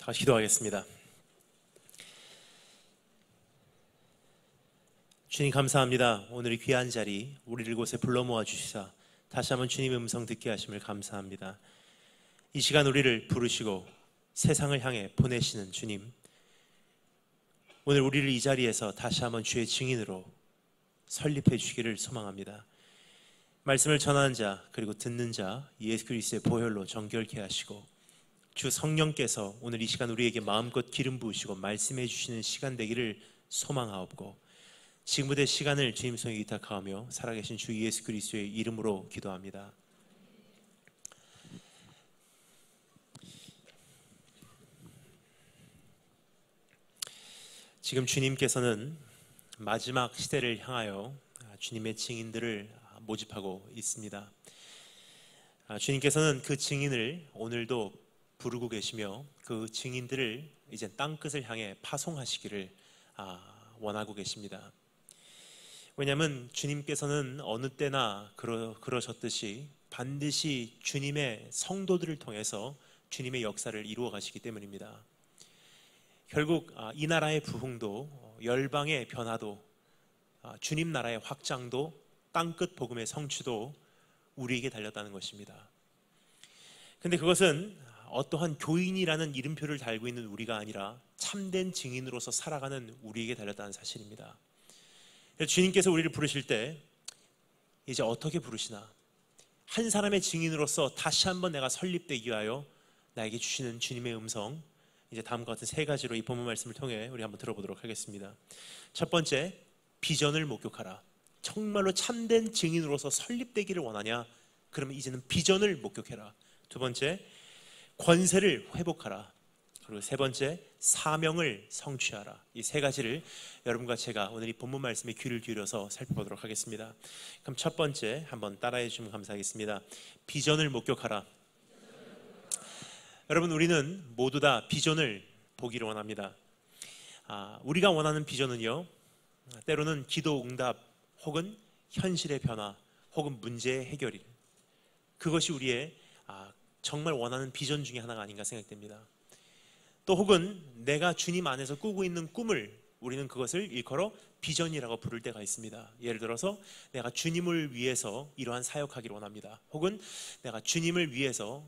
다시 기도하겠습니다. 주님 감사합니다. 오늘 이 귀한 자리 우리를 이곳에 불러 모아 주시사 다시 한번 주님의 음성 듣게 하심을 감사합니다. 이 시간 우리를 부르시고 세상을 향해 보내시는 주님, 오늘 우리를 이 자리에서 다시 한번 주의 증인으로 설립해 주시기를 소망합니다. 말씀을 전하는 자 그리고 듣는 자 예수 그리스도의 보혈로 정결케 하시고 주 성령께서 오늘 이 시간 우리에게 마음껏 기름 부으시고 말씀해 주시는 시간 되기를 소망하옵고, 지금부터 시간을 주님 손에 위탁하며 살아계신 주 예수 그리스도의 이름으로 기도합니다. 지금 주님께서는 마지막 시대를 향하여 주님의 증인들을 모집하고 있습니다. 주님께서는 그 증인을 오늘도 부르고 계시며 그 증인들을 이제 땅끝을 향해 파송하시기를 원하고 계십니다. 왜냐하면 주님께서는 어느 때나 그러셨듯이 반드시 주님의 성도들을 통해서 주님의 역사를 이루어 가시기 때문입니다. 결국 이 나라의 부흥도 열방의 변화도 주님 나라의 확장도 땅끝 복음의 성취도 우리에게 달렸다는 것입니다. 근데 그것은 어떠한 교인이라는 이름표를 달고 있는 우리가 아니라 참된 증인으로서 살아가는 우리에게 달렸다는 사실입니다. 주님께서 우리를 부르실 때 이제 어떻게 부르시나? 한 사람의 증인으로서 다시 한번 내가 설립되기 위하여 나에게 주시는 주님의 음성, 이제 다음과 같은 세 가지로 이 본문 말씀을 통해 우리 한번 들어보도록 하겠습니다. 첫 번째, 비전을 목격하라. 정말로 참된 증인으로서 설립되기를 원하냐? 그러면 이제는 비전을 목격해라. 두 번째, 권세를 회복하라. 그리고 세 번째, 사명을 성취하라. 이 세 가지를 여러분과 제가 오늘 이 본문 말씀에 귀를 기울여서 살펴보도록 하겠습니다. 그럼 첫 번째 한번 따라해 주시면 감사하겠습니다. 비전을 목격하라. 여러분, 우리는 모두 다 비전을 보기를 원합니다. 우리가 원하는 비전은요, 때로는 기도 응답 혹은 현실의 변화 혹은 문제의 해결이, 그것이 우리의 정말 원하는 비전 중에 하나가 아닌가 생각됩니다. 또 혹은 내가 주님 안에서 꾸고 있는 꿈을 우리는 그것을 일컬어 비전이라고 부를 때가 있습니다. 예를 들어서 내가 주님을 위해서 이러한 사역하기를 원합니다. 혹은 내가 주님을 위해서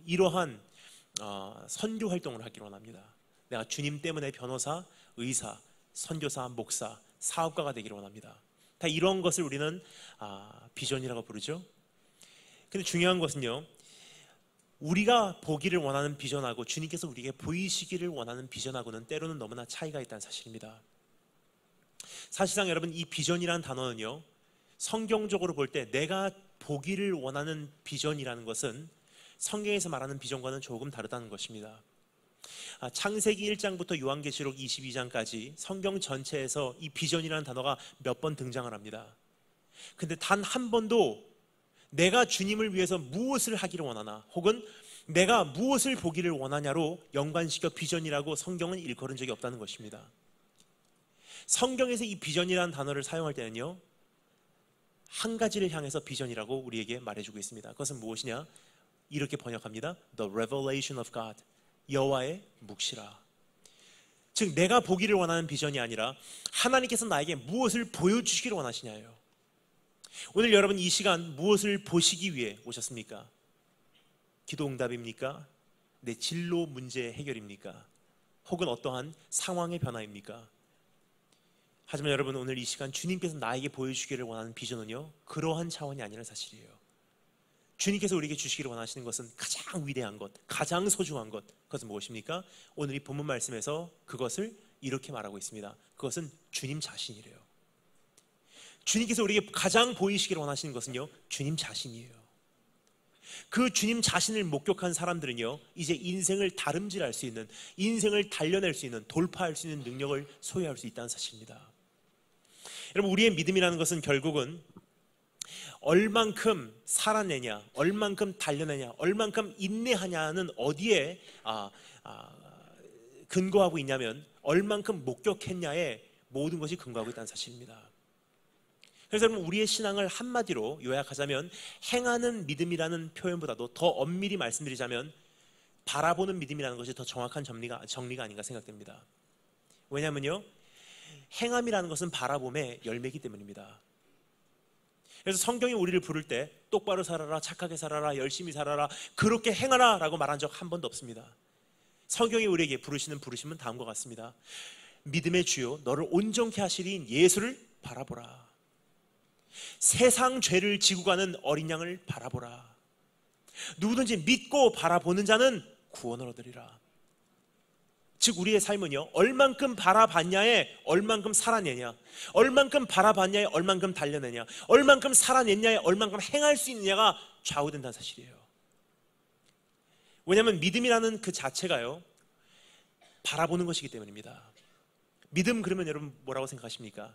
이러한 선교 활동을 하기를 원합니다. 내가 주님 때문에 변호사, 의사, 선교사, 목사, 사업가가 되기를 원합니다. 다 이런 것을 우리는 비전이라고 부르죠. 근데 중요한 것은요, 우리가 보기를 원하는 비전하고 주님께서 우리에게 보이시기를 원하는 비전하고는 때로는 너무나 차이가 있다는 사실입니다. 사실상 여러분, 이 비전이라는 단어는요, 성경적으로 볼 때 내가 보기를 원하는 비전이라는 것은 성경에서 말하는 비전과는 조금 다르다는 것입니다. 창세기 1장부터 요한계시록 22장까지 성경 전체에서 이 비전이라는 단어가 몇 번 등장을 합니다. 근데 단 한 번도 내가 주님을 위해서 무엇을 하기를 원하나 혹은 내가 무엇을 보기를 원하냐로 연관시켜 비전이라고 성경은 일컬은 적이 없다는 것입니다. 성경에서 이 비전이라는 단어를 사용할 때는요, 한 가지를 향해서 비전이라고 우리에게 말해주고 있습니다. 그것은 무엇이냐? 이렇게 번역합니다. The revelation of God, 여호와의 묵시라. 즉 내가 보기를 원하는 비전이 아니라 하나님께서 나에게 무엇을 보여주시기를 원하시냐예요. 오늘 여러분 이 시간 무엇을 보시기 위해 오셨습니까? 기도 응답입니까? 내 진로 문제 해결입니까? 혹은 어떠한 상황의 변화입니까? 하지만 여러분, 오늘 이 시간 주님께서 나에게 보여주기를 원하는 비전은요, 그러한 차원이 아니라는 사실이에요. 주님께서 우리에게 주시기를 원하시는 것은 가장 위대한 것, 가장 소중한 것, 그것은 무엇입니까? 오늘 이 본문 말씀에서 그것을 이렇게 말하고 있습니다. 그것은 주님 자신이래요. 주님께서 우리에게 가장 보이시기를 원하시는 것은요, 주님 자신이에요. 그 주님 자신을 목격한 사람들은요, 이제 인생을 다름질할 수 있는, 인생을 달려낼 수 있는, 돌파할 수 있는 능력을 소유할 수 있다는 사실입니다. 여러분, 우리의 믿음이라는 것은 결국은 얼만큼 살아내냐, 얼만큼 달려내냐, 얼만큼 인내하냐는 어디에 근거하고 있냐면 얼만큼 목격했냐에 모든 것이 근거하고 있다는 사실입니다. 그래서 여러분, 우리의 신앙을 한마디로 요약하자면 행하는 믿음이라는 표현보다도 더 엄밀히 말씀드리자면 바라보는 믿음이라는 것이 더 정확한 정리가 아닌가 생각됩니다. 왜냐하면요, 행함이라는 것은 바라봄의 열매이기 때문입니다. 그래서 성경이 우리를 부를 때 똑바로 살아라, 착하게 살아라, 열심히 살아라, 그렇게 행하라 라고 말한 적 한 번도 없습니다. 성경이 우리에게 부르시는 부르심은 다음과 같습니다. 믿음의 주요 너를 온전케 하시리인 예수를 바라보라. 세상 죄를 지고 가는 어린 양을 바라보라. 누구든지 믿고 바라보는 자는 구원을 얻으리라. 즉 우리의 삶은요, 얼만큼 바라봤냐에 얼만큼 살아내냐, 얼만큼 바라봤냐에 얼만큼 달려내냐, 얼만큼 살아냈냐에 얼만큼 행할 수 있느냐가 좌우된다는 사실이에요. 왜냐하면 믿음이라는 그 자체가요, 바라보는 것이기 때문입니다. 믿음 그러면 여러분 뭐라고 생각하십니까?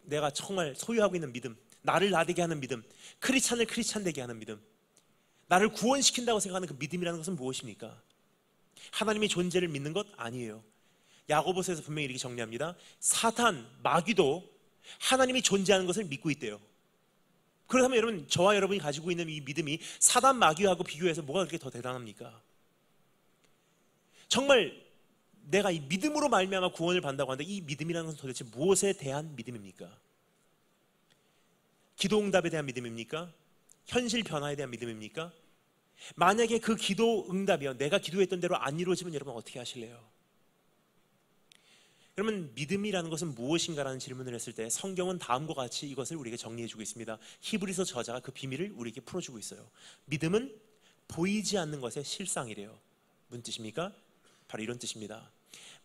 내가 정말 소유하고 있는 믿음, 나를 나되게 하는 믿음, 크리스찬을 크리스찬 되게 하는 믿음, 나를 구원시킨다고 생각하는 그 믿음이라는 것은 무엇입니까? 하나님의 존재를 믿는 것 아니에요. 야고보서에서 분명히 이렇게 정리합니다. 사탄, 마귀도 하나님이 존재하는 것을 믿고 있대요. 그렇다면 여러분, 저와 여러분이 가지고 있는 이 믿음이 사단, 마귀하고 비교해서 뭐가 그렇게 더 대단합니까? 정말 내가 이 믿음으로 말미암아 구원을 받는다고 하는데 이 믿음이라는 것은 도대체 무엇에 대한 믿음입니까? 기도응답에 대한 믿음입니까? 현실 변화에 대한 믿음입니까? 만약에 그 기도 응답이요, 내가 기도했던 대로 안 이루어지면 여러분 어떻게 하실래요? 그러면 믿음이라는 것은 무엇인가라는 질문을 했을 때 성경은 다음과 같이 이것을 우리에게 정리해주고 있습니다. 히브리서 저자가 그 비밀을 우리에게 풀어주고 있어요. 믿음은 보이지 않는 것의 실상이래요. 무슨 뜻입니까? 바로 이런 뜻입니다.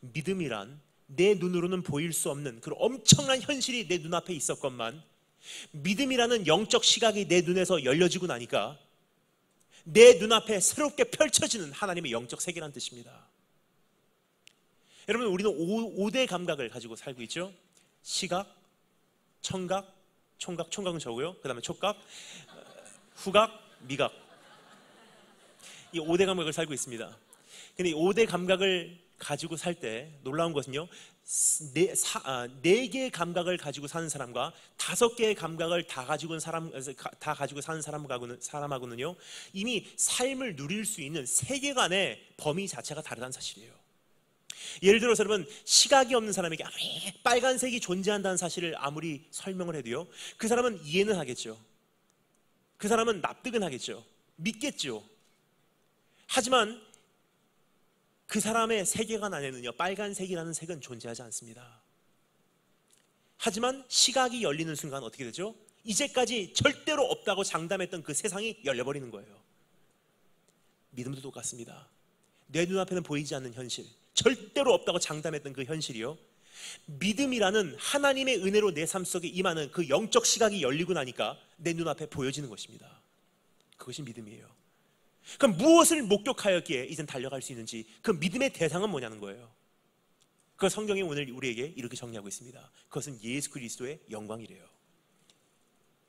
믿음이란 내 눈으로는 보일 수 없는 그런 엄청난 현실이 내 눈앞에 있었건만, 믿음이라는 영적 시각이 내 눈에서 열려지고 나니까 내 눈앞에 새롭게 펼쳐지는 하나님의 영적 세계라는 뜻입니다. 여러분, 우리는 5대 감각을 가지고 살고 있죠. 시각, 청각, 총각은 저고요. 그 다음에 촉각, 후각, 미각. 이 5대 감각을 살고 있습니다. 근데 이 5대 감각을 가지고 살 때 놀라운 것은요, 4개의 감각을 가지고 사는 사람과 5개의 감각을 다 가지고 사는 사람하고는요, 이미 삶을 누릴 수 있는 세계관의 범위 자체가 다르다는 사실이에요. 예를 들어서 여러분, 시각이 없는 사람에게 아무리 빨간색이 존재한다는 사실을 아무리 설명을 해도요, 그 사람은 이해는 하겠죠. 그 사람은 납득은 하겠죠. 믿겠죠. 하지만 그 사람의 세계관 안에는요, 빨간색이라는 색은 존재하지 않습니다. 하지만 시각이 열리는 순간 어떻게 되죠? 이제까지 절대로 없다고 장담했던 그 세상이 열려버리는 거예요. 믿음도 똑같습니다. 내 눈앞에는 보이지 않는 현실, 절대로 없다고 장담했던 그 현실이요, 믿음이라는 하나님의 은혜로 내 삶 속에 임하는 그 영적 시각이 열리고 나니까 내 눈앞에 보여지는 것입니다. 그것이 믿음이에요. 그럼 무엇을 목격하였기에 이젠 달려갈 수 있는지, 그 믿음의 대상은 뭐냐는 거예요. 그 성경이 오늘 우리에게 이렇게 정리하고 있습니다. 그것은 예수 그리스도의 영광이래요.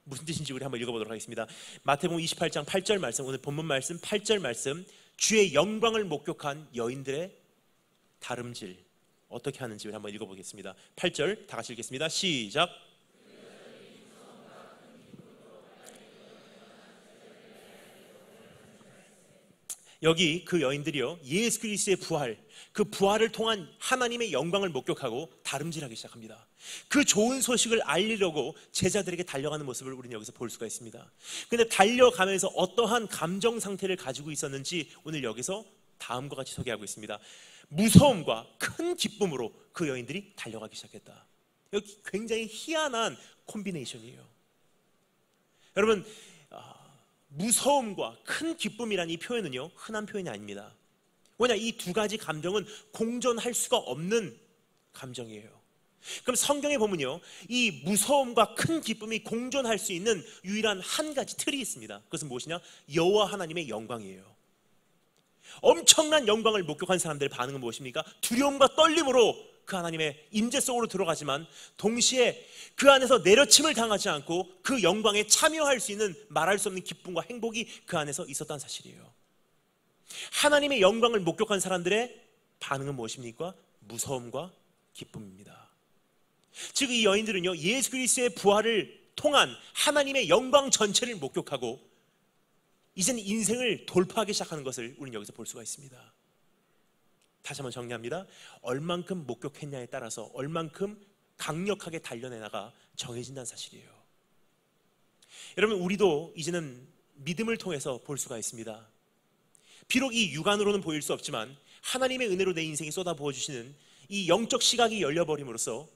무슨 뜻인지 우리 한번 읽어보도록 하겠습니다. 마태복음 28장 8절 말씀, 오늘 본문 말씀 8절 말씀, 주의 영광을 목격한 여인들의 다름질 어떻게 하는지 우리 한번 읽어보겠습니다. 8절 다 같이 읽겠습니다. 시작. 여기 그 여인들이요, 예수 그리스도의 부활, 그 부활을 통한 하나님의 영광을 목격하고 다름질하기 시작합니다. 그 좋은 소식을 알리려고 제자들에게 달려가는 모습을 우리는 여기서 볼 수가 있습니다. 근데 달려가면서 어떠한 감정 상태를 가지고 있었는지 오늘 여기서 다음과 같이 소개하고 있습니다. 무서움과 큰 기쁨으로 그 여인들이 달려가기 시작했다. 여기 굉장히 희한한 콤비네이션이에요. 여러분, 무서움과 큰 기쁨이라는 이 표현은요, 흔한 표현이 아닙니다. 왜냐, 이 두 가지 감정은 공존할 수가 없는 감정이에요. 그럼 성경에 보면요, 이 무서움과 큰 기쁨이 공존할 수 있는 유일한 한 가지 틀이 있습니다. 그것은 무엇이냐? 여호와 하나님의 영광이에요. 엄청난 영광을 목격한 사람들의 반응은 무엇입니까? 두려움과 떨림으로 그 하나님의 임재 속으로 들어가지만 동시에 그 안에서 내려침을 당하지 않고 그 영광에 참여할 수 있는 말할 수 없는 기쁨과 행복이 그 안에서 있었다는 사실이에요. 하나님의 영광을 목격한 사람들의 반응은 무엇입니까? 무서움과 기쁨입니다. 즉 이 여인들은요, 예수 그리스도의 부활을 통한 하나님의 영광 전체를 목격하고 이제는 인생을 돌파하기 시작하는 것을 우리는 여기서 볼 수가 있습니다. 다시 한번 정리합니다. 얼만큼 목격했냐에 따라서 얼만큼 강력하게 단련해나가 정해진다는 사실이에요. 여러분, 우리도 이제는 믿음을 통해서 볼 수가 있습니다. 비록 이 육안으로는 보일 수 없지만 하나님의 은혜로 내 인생에 쏟아부어주시는 이 영적 시각이 열려버림으로써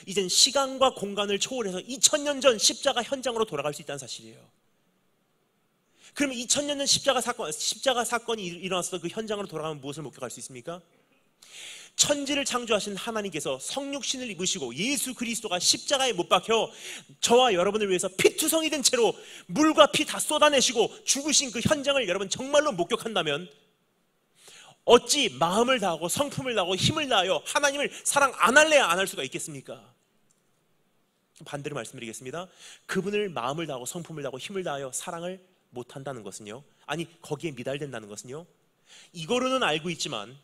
이젠 시간과 공간을 초월해서 2000년 전 십자가 현장으로 돌아갈 수 있다는 사실이에요. 그러면 2000년 전 십자가 사건이 일어났을 그 현장으로 돌아가면 무엇을 목격할 수 있습니까? 천지를 창조하신 하나님께서 성육신을 입으시고 예수 그리스도가 십자가에 못 박혀 저와 여러분을 위해서 피투성이 된 채로 물과 피 다 쏟아내시고 죽으신 그 현장을 여러분 정말로 목격한다면 어찌 마음을 다하고 성품을 다하고 힘을 다하여 하나님을 사랑 안 할래야 안 할 수가 있겠습니까? 반대로 말씀드리겠습니다. 그분을 마음을 다하고 성품을 다하고 힘을 다하여 사랑을 못한다는 것은요, 아니 거기에 미달된다는 것은요, 이거로는 알고 있지만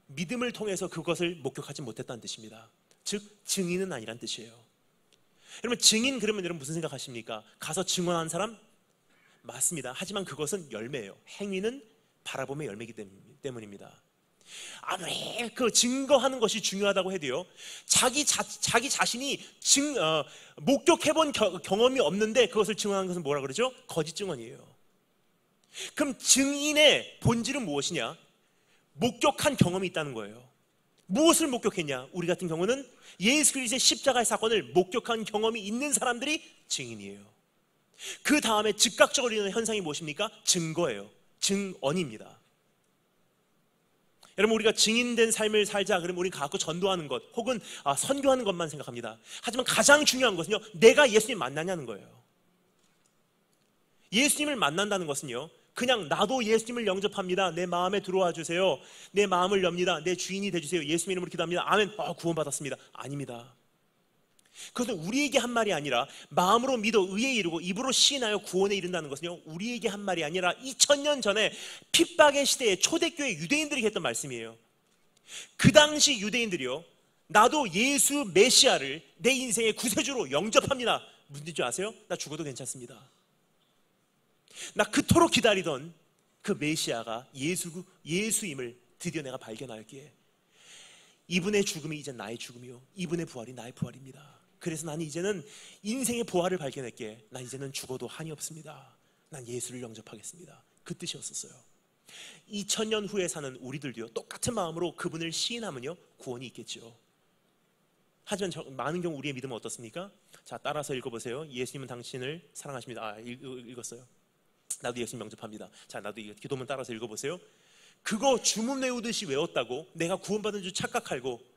믿음을 통해서 그것을 목격하지 못했다는 뜻입니다. 즉 증인은 아니란 뜻이에요. 여러분, 증인 그러면 여러분 무슨 생각하십니까? 가서 증언한 사람? 맞습니다. 하지만 그것은 열매예요. 행위는 바라봄의 열매이기 때문입니다. 아무리 그 증거하는 것이 중요하다고 해도요, 자기 자신이 목격해본 경험이 없는데 그것을 증언하는 것은 뭐라 그러죠? 거짓 증언이에요. 그럼 증인의 본질은 무엇이냐? 목격한 경험이 있다는 거예요. 무엇을 목격했냐? 우리 같은 경우는 예수 그리스도의 십자가의 사건을 목격한 경험이 있는 사람들이 증인이에요. 그 다음에 즉각적으로 일어나는 현상이 무엇입니까? 증거예요. 증언입니다. 여러분, 우리가 증인된 삶을 살자 그러면 우리가 갖고 전도하는 것 혹은 선교하는 것만 생각합니다. 하지만 가장 중요한 것은요, 내가 예수님 만나냐는 거예요. 예수님을 만난다는 것은요, 그냥 나도 예수님을 영접합니다, 내 마음에 들어와 주세요, 내 마음을 엽니다, 내 주인이 되주세요, 예수님 이름으로 기도합니다, 아멘, 구원받았습니다, 아닙니다. 그것은 우리에게 한 말이 아니라 마음으로 믿어 의에 이르고 입으로 시인하여 구원에 이른다는 것은요, 우리에게 한 말이 아니라 2000년 전에 핍박의 시대에 초대교회 유대인들이 했던 말씀이에요. 그 당시 유대인들이요, 나도 예수 메시아를 내 인생의 구세주로 영접합니다. 무슨 뜻인지 아세요? 나 죽어도 괜찮습니다. 나 그토록 기다리던 그 메시아가 예수임을 드디어 내가 발견하였기에 이분의 죽음이 이제 나의 죽음이요, 이분의 부활이 나의 부활입니다. 그래서 나는 이제는 인생의 부활을 발견했기에 난 이제는 죽어도 한이 없습니다. 난 예수를 영접하겠습니다. 그 뜻이었었어요. 2000년 후에 사는 우리들도요, 똑같은 마음으로 그분을 시인하면요, 구원이 있겠죠. 하지만 많은 경우 우리의 믿음은 어떻습니까? 자, 따라서 읽어보세요. 예수님은 당신을 사랑하십니다. 읽었어요. 나도 예수님 영접합니다. 자, 나도 기도문 따라서 읽어보세요. 그거 주문 외우듯이 외웠다고 내가 구원받은 줄 착각하고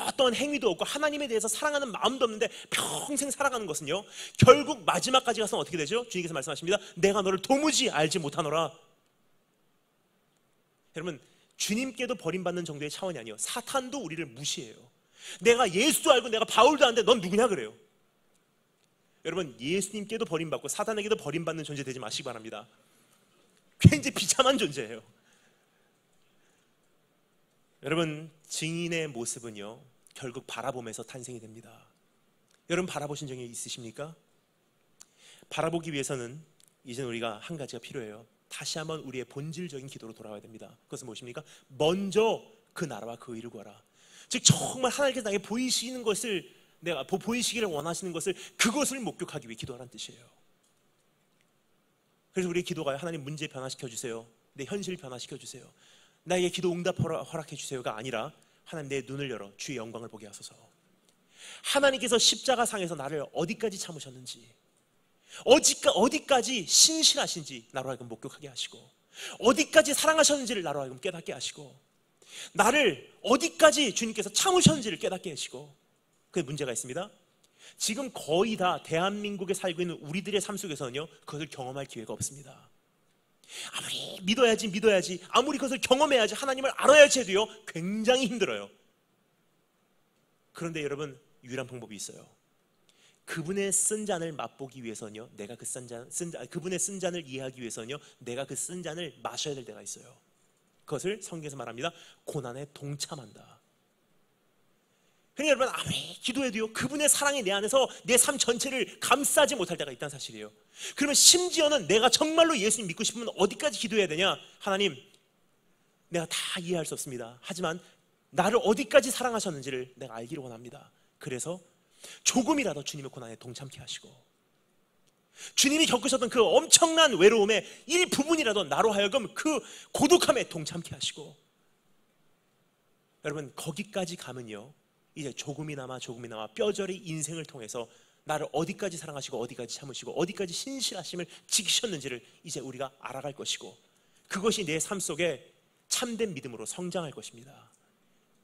어떤 행위도 없고 하나님에 대해서 사랑하는 마음도 없는데 평생 살아가는 것은요, 결국 마지막까지 가서는 어떻게 되죠? 주님께서 말씀하십니다. 내가 너를 도무지 알지 못하노라. 여러분, 주님께도 버림받는 정도의 차원이 아니에요. 사탄도 우리를 무시해요. 내가 예수도 알고 내가 바울도 아는데 넌 누구냐 그래요. 여러분, 예수님께도 버림받고 사탄에게도 버림받는 존재 되지 마시기 바랍니다. 굉장히 비참한 존재예요. 여러분, 증인의 모습은요, 결국 바라보면서 탄생이 됩니다. 여러분, 바라보신 적이 있으십니까? 바라보기 위해서는 이제는 우리가 한 가지가 필요해요. 다시 한번 우리의 본질적인 기도로 돌아와야 됩니다. 그것은 무엇입니까? 먼저 그 나라와 그 의를 구하라. 즉 정말 하나님께서 나에게 보이시는 것을, 내가 보이시기를 원하시는 것을, 그것을 목격하기 위해 기도하라는 뜻이에요. 그래서 우리의 기도가 하나님 문제 변화시켜 주세요, 내 현실 변화시켜 주세요, 나에게 기도 응답 허락해 주세요가 아니라 하나님 내 눈을 열어 주의 영광을 보게 하소서. 하나님께서 십자가상에서 나를 어디까지 참으셨는지, 어디까지 신실하신지 나로 하여금 목격하게 하시고, 어디까지 사랑하셨는지를 나로 하여금 깨닫게 하시고, 나를 어디까지 주님께서 참으셨는지를 깨닫게 하시고. 그 문제가 있습니다. 지금 거의 다 대한민국에 살고 있는 우리들의 삶 속에서는요, 그것을 경험할 기회가 없습니다. 아무리 믿어야지, 아무리 그것을 경험해야지, 하나님을 알아야지 해도요, 굉장히 힘들어요. 그런데 여러분, 유일한 방법이 있어요. 그분의 쓴 잔을 맛보기 위해서는요, 내가 그분의 쓴 잔을 이해하기 위해서는요, 내가 그 쓴 잔을 마셔야 될 때가 있어요. 그것을 성경에서 말합니다. 고난에 동참한다. 그러니까 여러분, 아무리 기도해도요, 그분의 사랑이 내 안에서 내 삶 전체를 감싸지 못할 때가 있다는 사실이에요. 그러면 심지어는 내가 정말로 예수님 믿고 싶으면 어디까지 기도해야 되냐? 하나님, 내가 다 이해할 수 없습니다. 하지만 나를 어디까지 사랑하셨는지를 내가 알기를 원합니다. 그래서 조금이라도 주님의 고난에 동참케 하시고, 주님이 겪으셨던 그 엄청난 외로움의 일부분이라도 나로 하여금 그 고독함에 동참케 하시고, 여러분 거기까지 가면요, 이제 조금이나마 뼈저리 인생을 통해서 나를 어디까지 사랑하시고 어디까지 참으시고 어디까지 신실하심을 지키셨는지를 이제 우리가 알아갈 것이고, 그것이 내 삶 속에 참된 믿음으로 성장할 것입니다.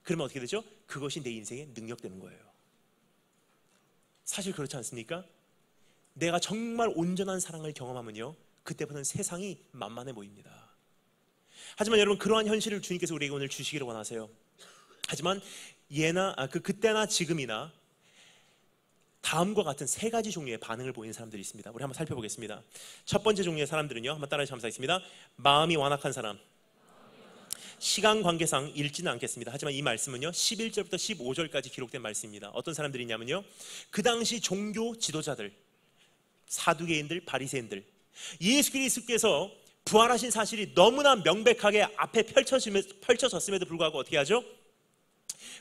그러면 어떻게 되죠? 그것이 내 인생의 능력되는 거예요. 사실 그렇지 않습니까? 내가 정말 온전한 사랑을 경험하면요, 그때부터는 세상이 만만해 보입니다. 하지만 여러분, 그러한 현실을 주님께서 우리에게 오늘 주시기를 원하세요. 하지만 그때나 지금이나 다음과 같은 세 가지 종류의 반응을 보이는 사람들이 있습니다. 우리 한번 살펴보겠습니다. 첫 번째 종류의 사람들은요, 한번 따라해 주시면 감사하겠습니다. 마음이 완악한 사람. 시간 관계상 읽지는 않겠습니다. 하지만 이 말씀은요, 11절부터 15절까지 기록된 말씀입니다. 어떤 사람들이냐면요, 그 당시 종교 지도자들, 사두개인들, 바리새인들, 예수 그리스도께서 부활하신 사실이 너무나 명백하게 앞에 펼쳐졌음에도 불구하고 어떻게 하죠?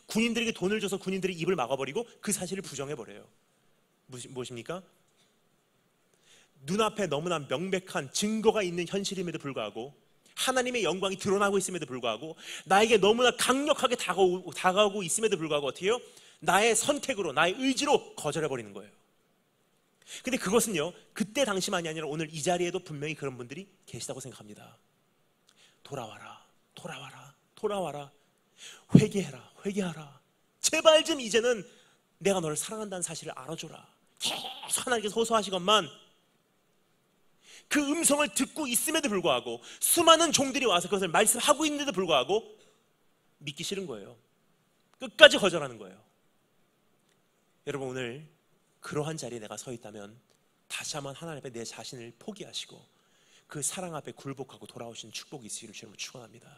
군인들에게 돈을 줘서 군인들이 입을 막아버리고 그 사실을 부정해버려요. 무엇입니까? 눈앞에 너무나 명백한 증거가 있는 현실임에도 불구하고, 하나님의 영광이 드러나고 있음에도 불구하고, 나에게 너무나 강력하게 다가오고 있음에도 불구하고 어떻게 해요? 나의 선택으로, 나의 의지로 거절해버리는 거예요. 근데 그것은요, 그때 당시만이 아니라 오늘 이 자리에도 분명히 그런 분들이 계시다고 생각합니다. 돌아와라, 돌아와라, 돌아와라, 회개해라, 회개하라, 제발 좀 이제는 내가 너를 사랑한다는 사실을 알아줘라. 계속 하나님께서 호소하시건만 그 음성을 듣고 있음에도 불구하고, 수많은 종들이 와서 그것을 말씀하고 있는데도 불구하고 믿기 싫은 거예요. 끝까지 거절하는 거예요. 여러분, 오늘 그러한 자리에 내가 서 있다면 다시 한번 하나님 앞에 내 자신을 포기하시고 그 사랑 앞에 굴복하고 돌아오신 축복이 있으기를 주님으로 축원합니다.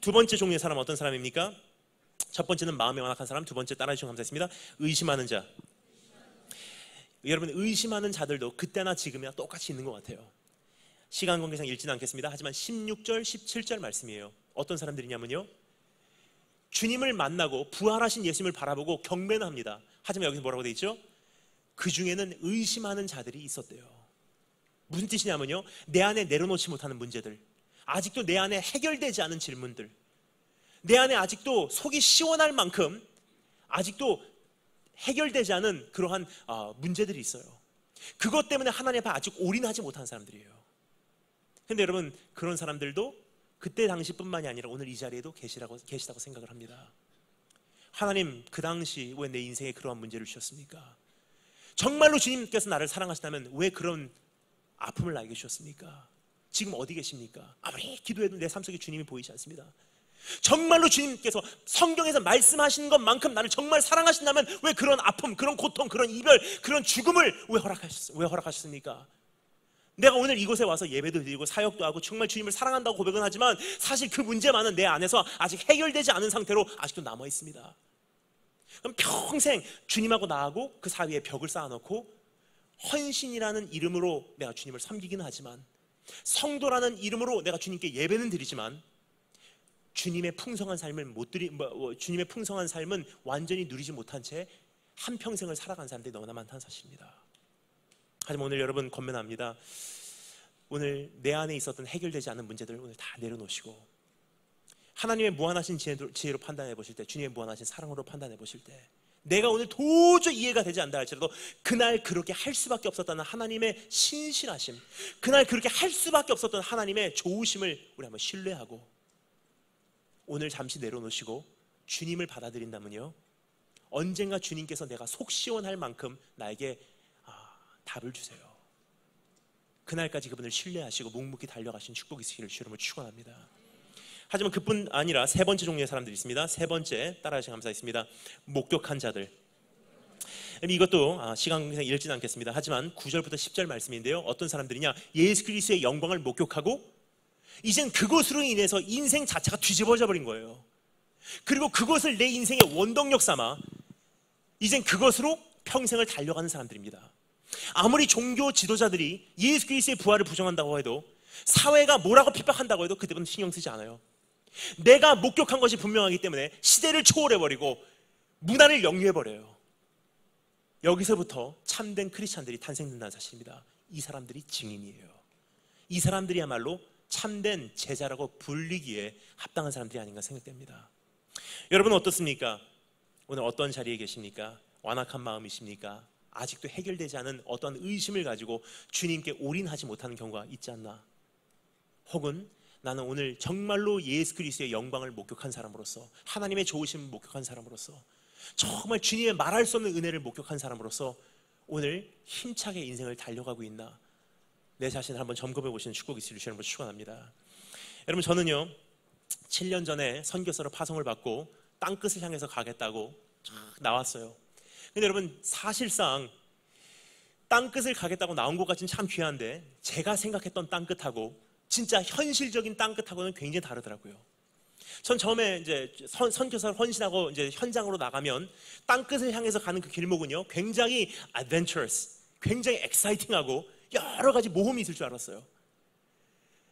두 번째 종류의 사람은 어떤 사람입니까? 첫 번째는 마음이 완악한 사람, 두 번째 따라해 주시면 감사했습니다. 의심하는 자. 여러분, 의심하는 자들도 그때나 지금이나 똑같이 있는 것 같아요. 시간 관계상 읽지는 않겠습니다. 하지만 16절, 17절 말씀이에요. 어떤 사람들이냐면요, 주님을 만나고 부활하신 예수님을 바라보고 경배는 합니다. 하지만 여기서 뭐라고 되어 있죠? 그 중에는 의심하는 자들이 있었대요. 무슨 뜻이냐면요, 내 안에 내려놓지 못하는 문제들, 아직도 내 안에 해결되지 않은 질문들, 내 안에 아직도 속이 시원할 만큼 아직도 해결되지 않은 그러한 문제들이 있어요. 그것 때문에 하나님 앞에 아직 올인하지 못한 사람들이에요. 근데 여러분, 그런 사람들도 그때 당시뿐만이 아니라 오늘 이 자리에도 계시다고 생각을 합니다. 하나님, 그 당시 왜 내 인생에 그러한 문제를 주셨습니까? 정말로 주님께서 나를 사랑하시다면 왜 그런 아픔을 나에게 주셨습니까? 지금 어디 계십니까? 아무리 기도해도 내 삶 속에 주님이 보이지 않습니다. 정말로 주님께서 성경에서 말씀하신 것만큼 나를 정말 사랑하신다면 왜 그런 아픔, 그런 고통, 그런 이별, 그런 죽음을 왜 허락하셨습니까? 내가 오늘 이곳에 와서 예배도 드리고 사역도 하고 정말 주님을 사랑한다고 고백은 하지만 사실 그 문제만은 내 안에서 아직 해결되지 않은 상태로 아직도 남아 있습니다. 그럼 평생 주님하고 나하고 그 사이에 벽을 쌓아놓고 헌신이라는 이름으로 내가 주님을 섬기기는 하지만, 성도라는 이름으로 내가 주님께 예배는 드리지만 주님의 풍성한 삶을 주님의 풍성한 삶은 완전히 누리지 못한 채 한평생을 살아간 사람들이 너무나 많다는 사실입니다. 하지만 오늘 여러분 권면합니다. 오늘 내 안에 있었던 해결되지 않은 문제들을 오늘 다 내려놓으시고 하나님의 무한하신 지혜로 판단해 보실 때, 주님의 무한하신 사랑으로 판단해 보실 때, 내가 오늘 도저히 이해가 되지 않다 할지라도 그날 그렇게 할 수밖에 없었다는 하나님의 신실하심, 그날 그렇게 할 수밖에 없었던 하나님의 좋으심을 우리 한번 신뢰하고 오늘 잠시 내려놓으시고 주님을 받아들인다면요, 언젠가 주님께서 내가 속 시원할 만큼 나에게 답을 주세요. 그날까지 그분을 신뢰하시고 묵묵히 달려가신 축복이 있으기를 주님으로 축원합니다. 하지만 그뿐 아니라 세 번째 종류의 사람들이 있습니다. 세 번째, 따라하시면 감사하겠습니다. 목격한 자들. 이것도 시간 관계상 읽지는 않겠습니다. 하지만 9절부터 10절 말씀인데요, 어떤 사람들이냐, 예수 그리스도의 영광을 목격하고 이젠 그것으로 인해서 인생 자체가 뒤집어져 버린 거예요. 그리고 그것을 내 인생의 원동력 삼아 이젠 그것으로 평생을 달려가는 사람들입니다. 아무리 종교 지도자들이 예수 그리스도의 부활을 부정한다고 해도, 사회가 뭐라고 핍박한다고 해도 그때부터는 신경 쓰지 않아요. 내가 목격한 것이 분명하기 때문에 시대를 초월해버리고 문화를 역류해버려요. 여기서부터 참된 크리스찬들이 탄생된다는 사실입니다. 이 사람들이 증인이에요. 이 사람들이야말로 참된 제자라고 불리기에 합당한 사람들이 아닌가 생각됩니다. 여러분은 어떻습니까? 오늘 어떤 자리에 계십니까? 완악한 마음이십니까? 아직도 해결되지 않은 어떤 의심을 가지고 주님께 올인하지 못하는 경우가 있지 않나? 혹은 나는 오늘 정말로 예수 그리스도의 영광을 목격한 사람으로서, 하나님의 좋으심을 목격한 사람으로서, 정말 주님의 말할 수 없는 은혜를 목격한 사람으로서 오늘 힘차게 인생을 달려가고 있나? 내 자신을 한번 점검해 보시는 축복이 있으시길 주님으로 축원합니다. 여러분, 저는요 7년 전에 선교사로 파송을 받고 땅끝을 향해서 가겠다고 나왔어요. 근데 여러분, 사실상 땅끝을 가겠다고 나온 것 같지는 참 귀한데, 제가 생각했던 땅끝하고 진짜 현실적인 땅끝하고는 굉장히 다르더라고요. 전 처음에 이제 선교사를 헌신하고 이제 현장으로 나가면 땅끝을 향해서 가는 그 길목은요 굉장히 adventurous, 굉장히 exciting하고 여러 가지 모험이 있을 줄 알았어요.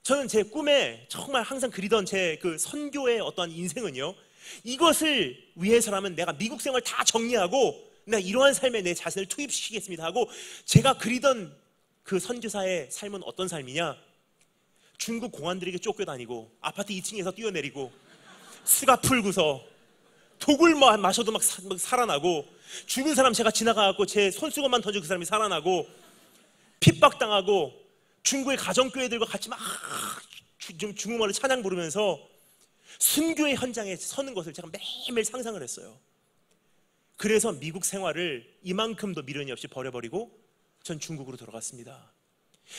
저는 제 꿈에 정말 항상 그리던 제 그 선교의 어떤 인생은요, 이것을 위해서라면 내가 미국 생활 다 정리하고 내가 이러한 삶에 내 자신을 투입시키겠습니다 하고, 제가 그리던 그 선교사의 삶은 어떤 삶이냐? 중국 공안들에게 쫓겨다니고 아파트 2층에서 뛰어내리고 수갑 풀고서 독을 마셔도 막 살아나고, 죽은 사람 제가 지나가고 제 손수건만 던져 그 사람이 살아나고, 핍박당하고 중국의 가정교회들과 같이 막 중국말로 찬양 부르면서 순교의 현장에 서는 것을 제가 매일매일 상상을 했어요. 그래서 미국 생활을 이만큼도 미련이 없이 버려버리고 전 중국으로 돌아갔습니다.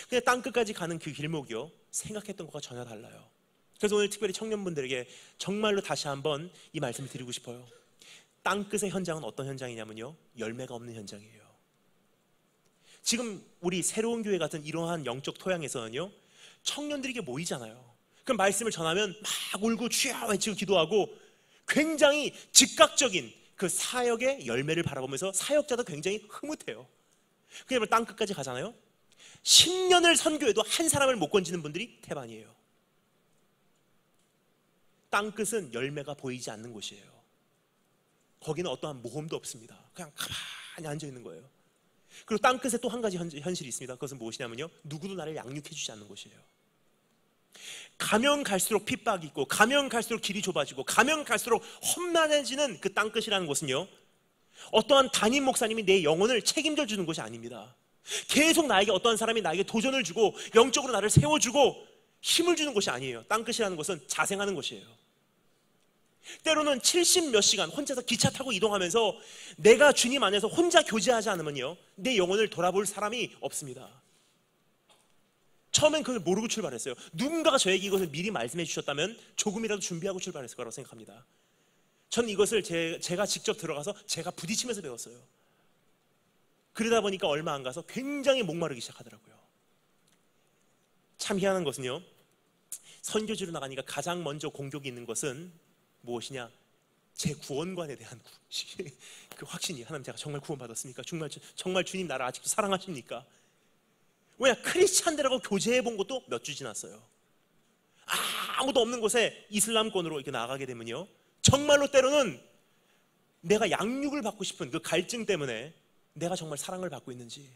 근데 땅끝까지 가는 그 길목이요, 생각했던 것과 전혀 달라요. 그래서 오늘 특별히 청년분들에게 정말로 다시 한번 이 말씀을 드리고 싶어요. 땅끝의 현장은 어떤 현장이냐면요, 열매가 없는 현장이에요. 지금 우리 새로운 교회 같은 이러한 영적 토양에서는요, 청년들에게 모이잖아요. 그럼 말씀을 전하면 막 울고 주여 외치고 기도하고, 굉장히 즉각적인 그 사역의 열매를 바라보면서 사역자도 굉장히 흐뭇해요. 그러면 땅끝까지 가잖아요. 10년을 선교해도 한 사람을 못 건지는 분들이 태반이에요. 땅끝은 열매가 보이지 않는 곳이에요. 거기는 어떠한 모험도 없습니다. 그냥 가만히 앉아 있는 거예요. 그리고 땅끝에 또 한 가지 현실이 있습니다. 그것은 무엇이냐면요, 누구도 나를 양육해 주지 않는 곳이에요. 가면 갈수록 핍박이 있고, 가면 갈수록 길이 좁아지고, 가면 갈수록 험난해지는 그 땅끝이라는 곳은요, 어떠한 담임 목사님이 내 영혼을 책임져 주는 것이 아닙니다. 계속 나에게 어떠한 사람이 나에게 도전을 주고 영적으로 나를 세워주고 힘을 주는 것이 아니에요. 땅끝이라는 것은 자생하는 것이에요. 때로는 70몇 시간 혼자서 기차 타고 이동하면서 내가 주님 안에서 혼자 교제하지 않으면요, 내 영혼을 돌아볼 사람이 없습니다. 처음엔 그걸 모르고 출발했어요. 누군가가 저에게 이것을 미리 말씀해 주셨다면 조금이라도 준비하고 출발했을 거라고 생각합니다. 저는 이것을 제가 직접 들어가서 제가 부딪히면서 배웠어요. 그러다 보니까 얼마 안 가서 굉장히 목마르기 시작하더라고요. 참 희한한 것은요, 선교지로 나가니까 가장 먼저 공격이 있는 것은 무엇이냐? 제 구원관에 대한 그 확신이, 하나님 제가 정말 구원받았습니까? 정말 주님 나를 아직도 사랑하십니까? 왜냐? 크리스찬들하고 교제해 본 것도 몇 주 지났어요. 아무도 없는 곳에 이슬람권으로 이렇게 나가게 되면요, 정말로 때로는 내가 양육을 받고 싶은 그 갈증 때문에 내가 정말 사랑을 받고 있는지,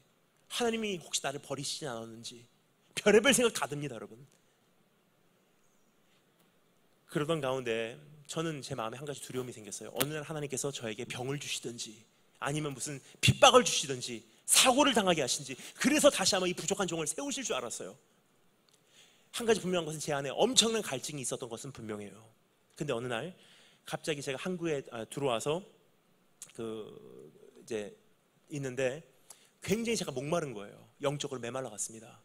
하나님이 혹시 나를 버리시지 않았는지 별의별 생각 다 듭니다, 여러분. 그러던 가운데 저는 제 마음에 한 가지 두려움이 생겼어요. 어느 날 하나님께서 저에게 병을 주시든지 아니면 무슨 핍박을 주시든지 사고를 당하게 하신지, 그래서 다시 한번 이 부족한 종을 세우실 줄 알았어요. 한 가지 분명한 것은 제 안에 엄청난 갈증이 있었던 것은 분명해요. 근데 어느 날 갑자기 제가 한국에 들어와서 이제 있는데 굉장히 제가 목마른 거예요. 영적으로 메말라 갔습니다.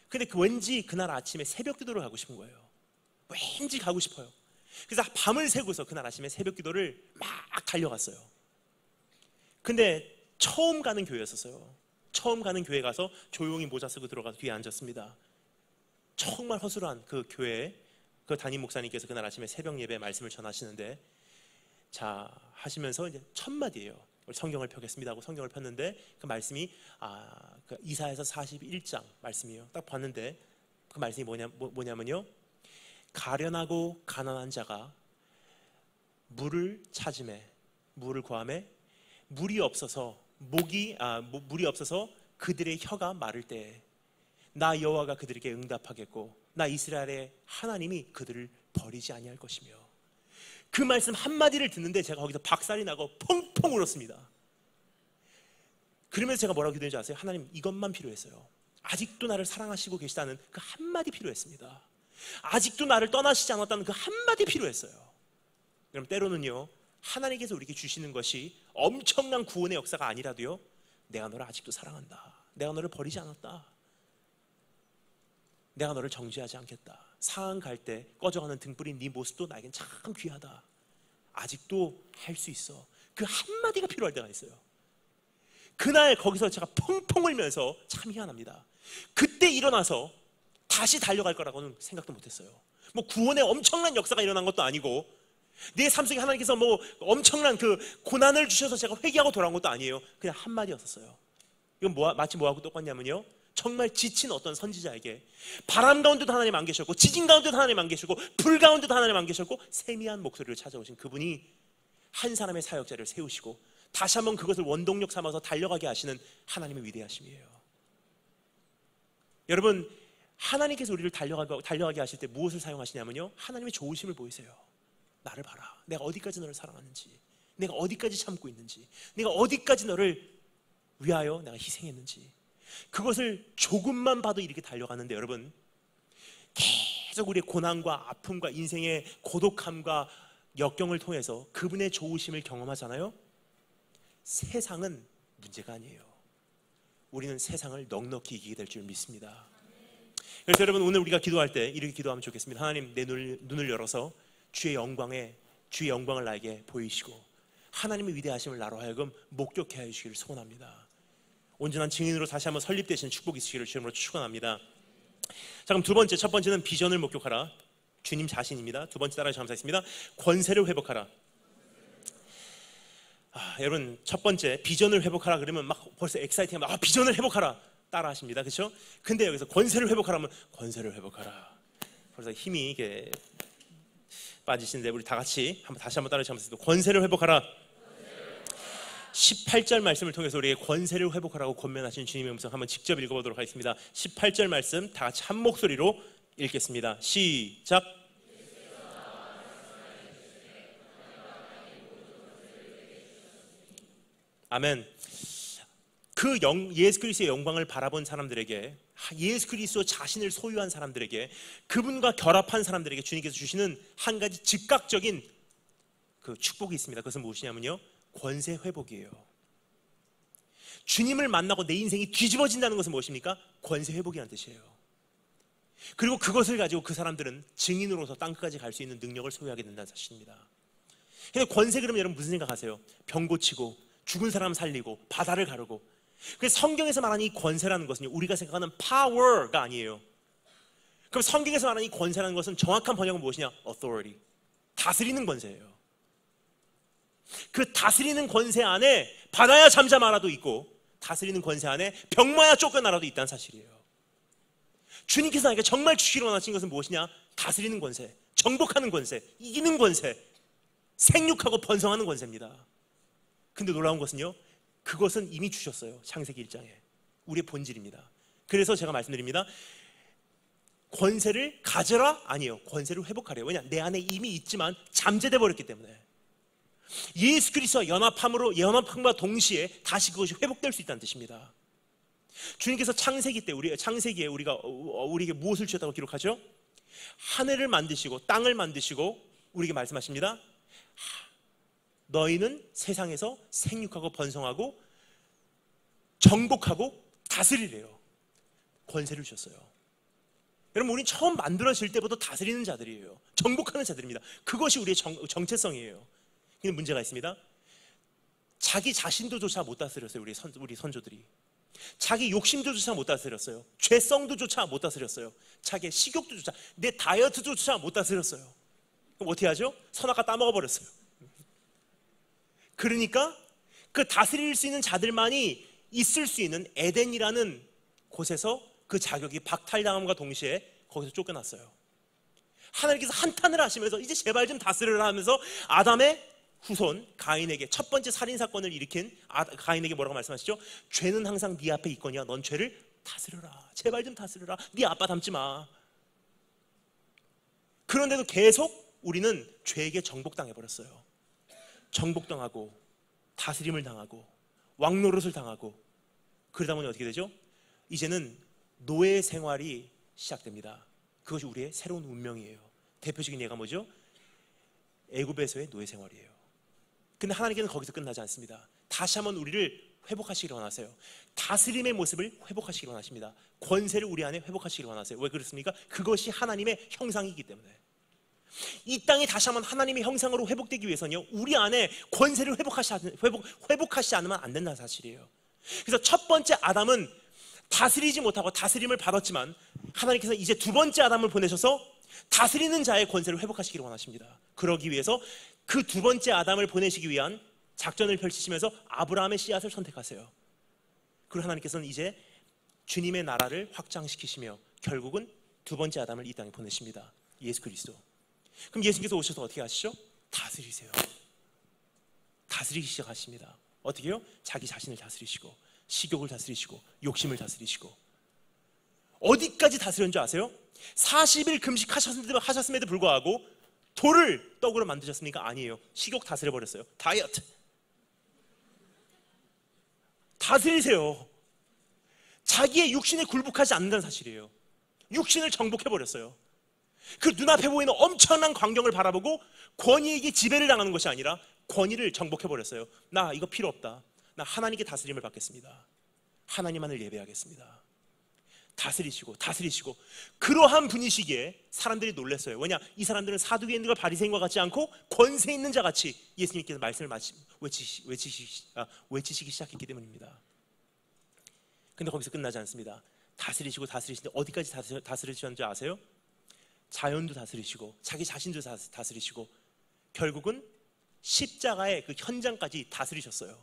근데 왠지 그날 아침에 새벽 기도를 가고 싶은 거예요. 왠지 가고 싶어요. 그래서 밤을 새고서 그날 아침에 새벽 기도를 막 달려갔어요. 근데 처음 가는 교회였었어요. 처음 가는 교회 가서 조용히 모자 쓰고 들어가서 뒤에 앉았습니다. 정말 허술한 그 교회 그 담임 목사님께서 그날 아침에 새벽 예배 말씀을 전하시는데, 자 하시면서 이제 첫 마디예요. 성경을 펴겠습니다 하고 성경을 폈는데 그 말씀이 그 이사야서 41장 말씀이에요. 딱 봤는데 그 말씀이 뭐냐면요, 가련하고 가난한 자가 물을 찾음에, 물을 구함에 물이 없어서 물이 없어서 그들의 혀가 마를 때 나 여호와가 그들에게 응답하겠고 나 이스라엘의 하나님이 그들을 버리지 아니할 것이며. 그 말씀 한마디를 듣는데 제가 거기서 박살이 나고 펑펑 울었습니다. 그러면서 제가 뭐라고 기도했는지 아세요? 하나님, 이것만 필요했어요. 아직도 나를 사랑하시고 계시다는 그 한마디 필요했습니다. 아직도 나를 떠나시지 않았다는 그 한마디 필요했어요. 그럼 때로는요, 하나님께서 우리에게 주시는 것이 엄청난 구원의 역사가 아니라도요, 내가 너를 아직도 사랑한다, 내가 너를 버리지 않았다, 내가 너를 정죄하지 않겠다, 상한 갈 때 꺼져가는 등불인 네 모습도 나에겐 참 귀하다, 아직도 할 수 있어. 그 한마디가 필요할 때가 있어요. 그날 거기서 제가 펑펑 울면서 참 희한합니다. 그때 일어나서 다시 달려갈 거라고는 생각도 못했어요. 뭐 구원의 엄청난 역사가 일어난 것도 아니고 내 삶 속에 하나님께서 뭐 엄청난 그 고난을 주셔서 제가 회개하고 돌아온 것도 아니에요. 그냥 한마디였었어요. 이건 마치 뭐하고 똑같냐면요, 정말 지친 어떤 선지자에게 바람 가운데도 하나님 안 계셨고 지진 가운데도 하나님 안 계셨고 불 가운데도 하나님 안 계셨고 세미한 목소리를 찾아오신 그분이 한 사람의 사역자를 세우시고 다시 한번 그것을 원동력 삼아서 달려가게 하시는 하나님의 위대하심이에요. 여러분, 하나님께서 우리를 달려가게 하실 때 무엇을 사용하시냐면요, 하나님의 좋으심을 보이세요. 나를 봐라, 내가 어디까지 너를 사랑하는지, 내가 어디까지 참고 있는지, 내가 어디까지 너를 위하여 내가 희생했는지, 그것을 조금만 봐도 이렇게 달려가는데, 여러분, 계속 우리의 고난과 아픔과 인생의 고독함과 역경을 통해서 그분의 좋으심을 경험하잖아요. 세상은 문제가 아니에요. 우리는 세상을 넉넉히 이기게 될 줄 믿습니다. 그래서 여러분, 오늘 우리가 기도할 때 이렇게 기도하면 좋겠습니다. 하나님, 내 눈을 열어서 주의 영광을 나에게 보이시고 하나님의 위대하심을 나로 하여금 목격해 하여 주시기를 소원합니다. 온전한 증인으로 다시 한번 설립되시는 축복이 있으시기를 주님으로 축원합니다. 자, 그럼 첫 번째는 비전을 목격하라. 주님 자신입니다. 두 번째 따라 감사했습니다. 권세를 회복하라. 여러분, 첫 번째 비전을 회복하라 그러면 막 벌써 엑사이팅하면 비전을 회복하라 따라 하십니다. 그렇죠? 근데 여기서 권세를 회복하라면 권세를 회복하라, 벌써 힘이 이게 빠지시는데 우리 다 같이 다시 한번 따라 하겠습니다. 권세를 회복하라. 18절 말씀을 통해서 우리에게 권세를 회복하라고 권면하신 주님의 음성 한번 직접 읽어보도록 하겠습니다. 18절 말씀 다 같이 한 목소리로 읽겠습니다. 시작. 아멘. 예수 그리스도의 영광을 바라본 사람들에게, 예수 그리스도 자신을 소유한 사람들에게, 그분과 결합한 사람들에게 주님께서 주시는 한 가지 즉각적인 그 축복이 있습니다. 그것은 무엇이냐면요, 권세 회복이에요. 주님을 만나고 내 인생이 뒤집어진다는 것은 무엇입니까? 권세 회복이라는 뜻이에요. 그리고 그것을 가지고 그 사람들은 증인으로서 땅끝까지 갈 수 있는 능력을 소유하게 된다는 사실입니다. 근데 권세 그러면 여러분 무슨 생각하세요? 병 고치고 죽은 사람 살리고 바다를 가르고. 그래서 성경에서 말하는 이 권세라는 것은 우리가 생각하는 파워가 아니에요. 그럼 성경에서 말하는 이 권세라는 것은 정확한 번역은 무엇이냐? authority, 다스리는 권세예요. 그 다스리는 권세 안에 바다야 잠잠하라도 있고, 다스리는 권세 안에 병마야 쫓겨나라도 있다는 사실이에요. 주님께서 나에게 정말 주시기로 원하신 것은 무엇이냐? 다스리는 권세, 정복하는 권세, 이기는 권세, 생육하고 번성하는 권세입니다. 근데 놀라운 것은요, 그것은 이미 주셨어요. 창세기 1장에 우리의 본질입니다. 그래서 제가 말씀드립니다. 권세를 가져라? 아니에요. 권세를 회복하래요. 왜냐? 내 안에 이미 있지만 잠재돼 버렸기 때문에. 예수 그리스도와 연합함과 동시에 다시 그것이 회복될 수 있다는 뜻입니다. 주님께서 창세기에 우리에게 무엇을 주셨다고 기록하죠? 하늘을 만드시고 땅을 만드시고 우리에게 말씀하십니다. 너희는 세상에서 생육하고 번성하고 정복하고 다스리래요. 권세를 주셨어요. 여러분, 우리 처음 만들어질 때부터 다스리는 자들이에요. 정복하는 자들입니다. 그것이 우리의 정체성이에요. 근데 문제가 있습니다. 자기 자신도조차 못 다스렸어요. 우리 선조들이 자기 욕심도조차 못 다스렸어요. 죄성도조차 못 다스렸어요. 자기의 식욕도조차, 내 다이어트조차 못 다스렸어요. 그럼 어떻게 하죠? 선악과 따먹어 버렸어요. 그러니까 그 다스릴 수 있는 자들만이 있을 수 있는 에덴이라는 곳에서 그 자격이 박탈당함과 동시에 거기서 쫓겨났어요. 하나님께서 한탄을 하시면서 이제 제발 좀 다스려라 하면서 아담의 후손 가인에게 첫 번째 살인사건을 일으킨 가인에게 뭐라고 말씀하시죠? 죄는 항상 네 앞에 있거니와 넌 죄를 다스려라. 제발 좀 다스려라. 네 아빠 닮지 마. 그런데도 계속 우리는 죄에게 정복당해버렸어요. 정복당하고 다스림을 당하고 왕노릇을 당하고 그러다 보니 어떻게 되죠? 이제는 노예 생활이 시작됩니다. 그것이 우리의 새로운 운명이에요. 대표적인 예가 뭐죠? 애굽에서의 노예 생활이에요. 근데 하나님께서는 거기서 끝나지 않습니다. 다시 한번 우리를 회복하시기를 원하세요. 다스림의 모습을 회복하시기를 원하십니다. 권세를 우리 안에 회복하시기를 원하세요. 왜 그렇습니까? 그것이 하나님의 형상이기 때문에. 이 땅이 다시 한번 하나님의 형상으로 회복되기 위해서는요, 우리 안에 권세를 회복하시지 않으면 안 된다는 사실이에요. 그래서 첫 번째 아담은 다스리지 못하고 다스림을 받았지만 하나님께서 이제 두 번째 아담을 보내셔서 다스리는 자의 권세를 회복하시기를 원하십니다. 그러기 위해서 그 두 번째 아담을 보내시기 위한 작전을 펼치시면서 아브라함의 씨앗을 선택하세요. 그리고 하나님께서는 이제 주님의 나라를 확장시키시며 결국은 두 번째 아담을 이 땅에 보내십니다. 예수 그리스도. 그럼 예수님께서 오셔서 어떻게 하시죠? 다스리세요. 다스리기 시작하십니다. 어떻게 해요? 자기 자신을 다스리시고 식욕을 다스리시고 욕심을 다스리시고. 어디까지 다스렸는 줄 아세요? 40일 금식하셨음에도 불구하고 돌을 떡으로 만드셨습니까? 아니에요. 식욕 다스려버렸어요. 다이어트. 다스리세요. 자기의 육신에 굴복하지 않는다는 사실이에요. 육신을 정복해버렸어요. 그 눈앞에 보이는 엄청난 광경을 바라보고 권위에게 지배를 당하는 것이 아니라 권위를 정복해버렸어요. 나 이거 필요 없다. 나 하나님께 다스림을 받겠습니다. 하나님만을 예배하겠습니다. 다스리시고 그러한 분이시기에 사람들이 놀랐어요. 왜냐? 이 사람들은 사두개인들과 바리새인과 같지 않고 권세 있는 자 같이 예수님께서 말씀을 외치시기 시작했기 때문입니다. 근데 거기서 끝나지 않습니다. 다스리시는데 어디까지 다스리셨는지 아세요? 자연도 다스리시고 자기 자신도 다스리시고 결국은 십자가의 그 현장까지 다스리셨어요.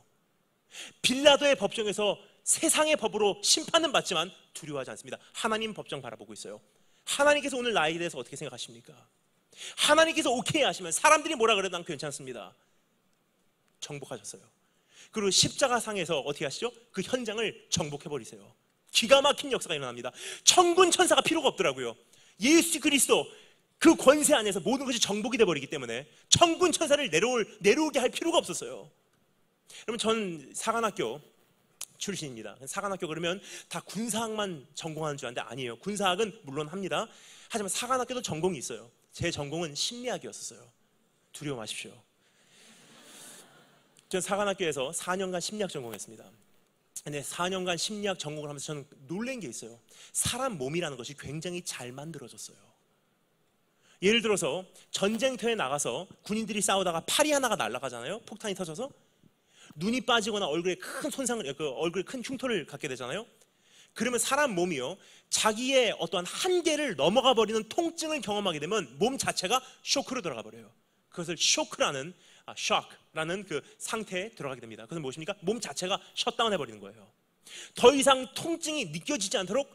빌라도의 법정에서 세상의 법으로 심판은 받지만 두려워하지 않습니다. 하나님 법정 바라보고 있어요. 하나님께서 오늘 나에게 대해서 어떻게 생각하십니까? 하나님께서 오케이 하시면 사람들이 뭐라 그래도 난 괜찮습니다. 정복하셨어요. 그리고 십자가상에서 어떻게 하시죠? 그 현장을 정복해버리세요. 기가 막힌 역사가 일어납니다. 천군 천사가 필요가 없더라고요. 예수 그리스도 그 권세 안에서 모든 것이 정복이 돼버리기 때문에 천군 천사를 내려오게 할 필요가 없었어요. 여러분, 전 사관학교 출신입니다. 사관학교 그러면 다 군사학만 전공하는 줄 아는데 아니에요. 군사학은 물론 합니다. 하지만 사관학교도 전공이 있어요. 제 전공은 심리학이었어요. 두려워 마십시오. 전 사관학교에서 4년간 심리학 전공했습니다. 근데 4년간 심리학 전공을 하면서 저는 놀란 게 있어요. 사람 몸이라는 것이 굉장히 잘 만들어졌어요. 예를 들어서 전쟁터에 나가서 군인들이 싸우다가 팔이 하나가 날아가잖아요. 폭탄이 터져서 눈이 빠지거나 얼굴에 큰 손상을, 얼굴에 큰 흉터를 갖게 되잖아요. 그러면 사람 몸이요, 자기의 어떠한 한계를 넘어가 버리는 통증을 경험하게 되면 몸 자체가 쇼크로 들어가 버려요. 그것을 쇼크라는 그 상태에 들어가게 됩니다. 그것은 무엇입니까? 몸 자체가 셧다운 해버리는 거예요. 더 이상 통증이 느껴지지 않도록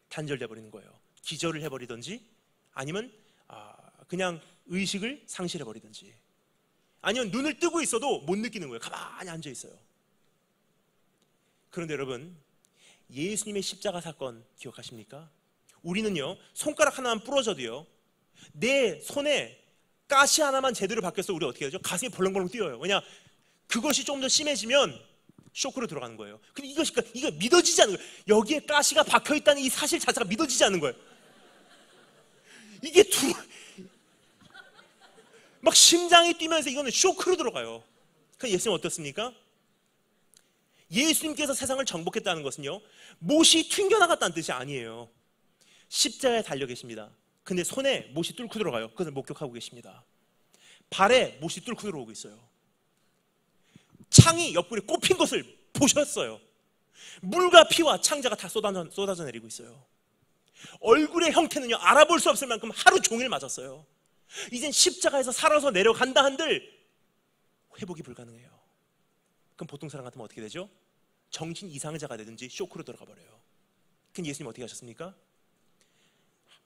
단절돼 버리는 거예요. 기절을 해버리든지 아니면 그냥 의식을 상실해 버리든지 아니면 눈을 뜨고 있어도 못 느끼는 거예요. 가만히 앉아 있어요. 그런데 여러분, 예수님의 십자가 사건 기억하십니까? 우리는요, 손가락 하나만 부러져도요, 내 손에 가시 하나만 제대로 박혀서 우리 어떻게 하죠? 가슴이 벌렁벌렁 뛰어요. 왜냐? 그것이 좀 더 심해지면 쇼크로 들어가는 거예요. 근데 이거 믿어지지 않는 거예요. 여기에 가시가 박혀 있다는 이 사실 자체가 믿어지지 않는 거예요. 이게 막 심장이 뛰면서 이거는 쇼크로 들어가요. 그 예수님 어떻습니까? 예수님께서 세상을 정복했다는 것은요, 못이 튕겨나갔다는 뜻이 아니에요. 십자가에 달려 계십니다. 근데 손에 못이 뚫고 들어가요. 그것을 목격하고 계십니다. 발에 못이 뚫고 들어오고 있어요. 창이 옆구리에 꼽힌 것을 보셨어요. 물과 피와 창자가 다 쏟아져 내리고 있어요. 얼굴의 형태는요, 알아볼 수 없을 만큼 하루 종일 맞았어요. 이젠 십자가에서 살아서 내려간다 한들 회복이 불가능해요. 그럼 보통 사람 같으면 어떻게 되죠? 정신 이상자가 되든지 쇼크로 들어가 버려요. 그럼 예수님 어떻게 하셨습니까?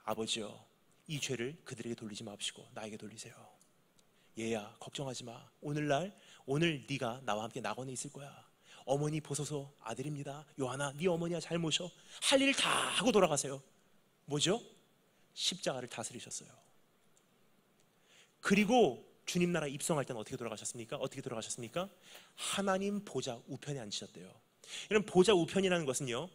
아버지요, 이 죄를 그들에게 돌리지 마옵시고 나에게 돌리세요. 얘야, 걱정하지 마. 오늘 네가 나와 함께 낙원에 있을 거야. 어머니 보소서 아들입니다. 요한아, 네 어머니야 잘 모셔. 할 일 다 하고 돌아가세요. 뭐죠? 십자가를 다스리셨어요. 그리고 주님 나라 입성할 때는 어떻게 돌아가셨습니까? 하나님 보좌 우편에 앉으셨대요. 이런 보좌 우편이라는 것은요,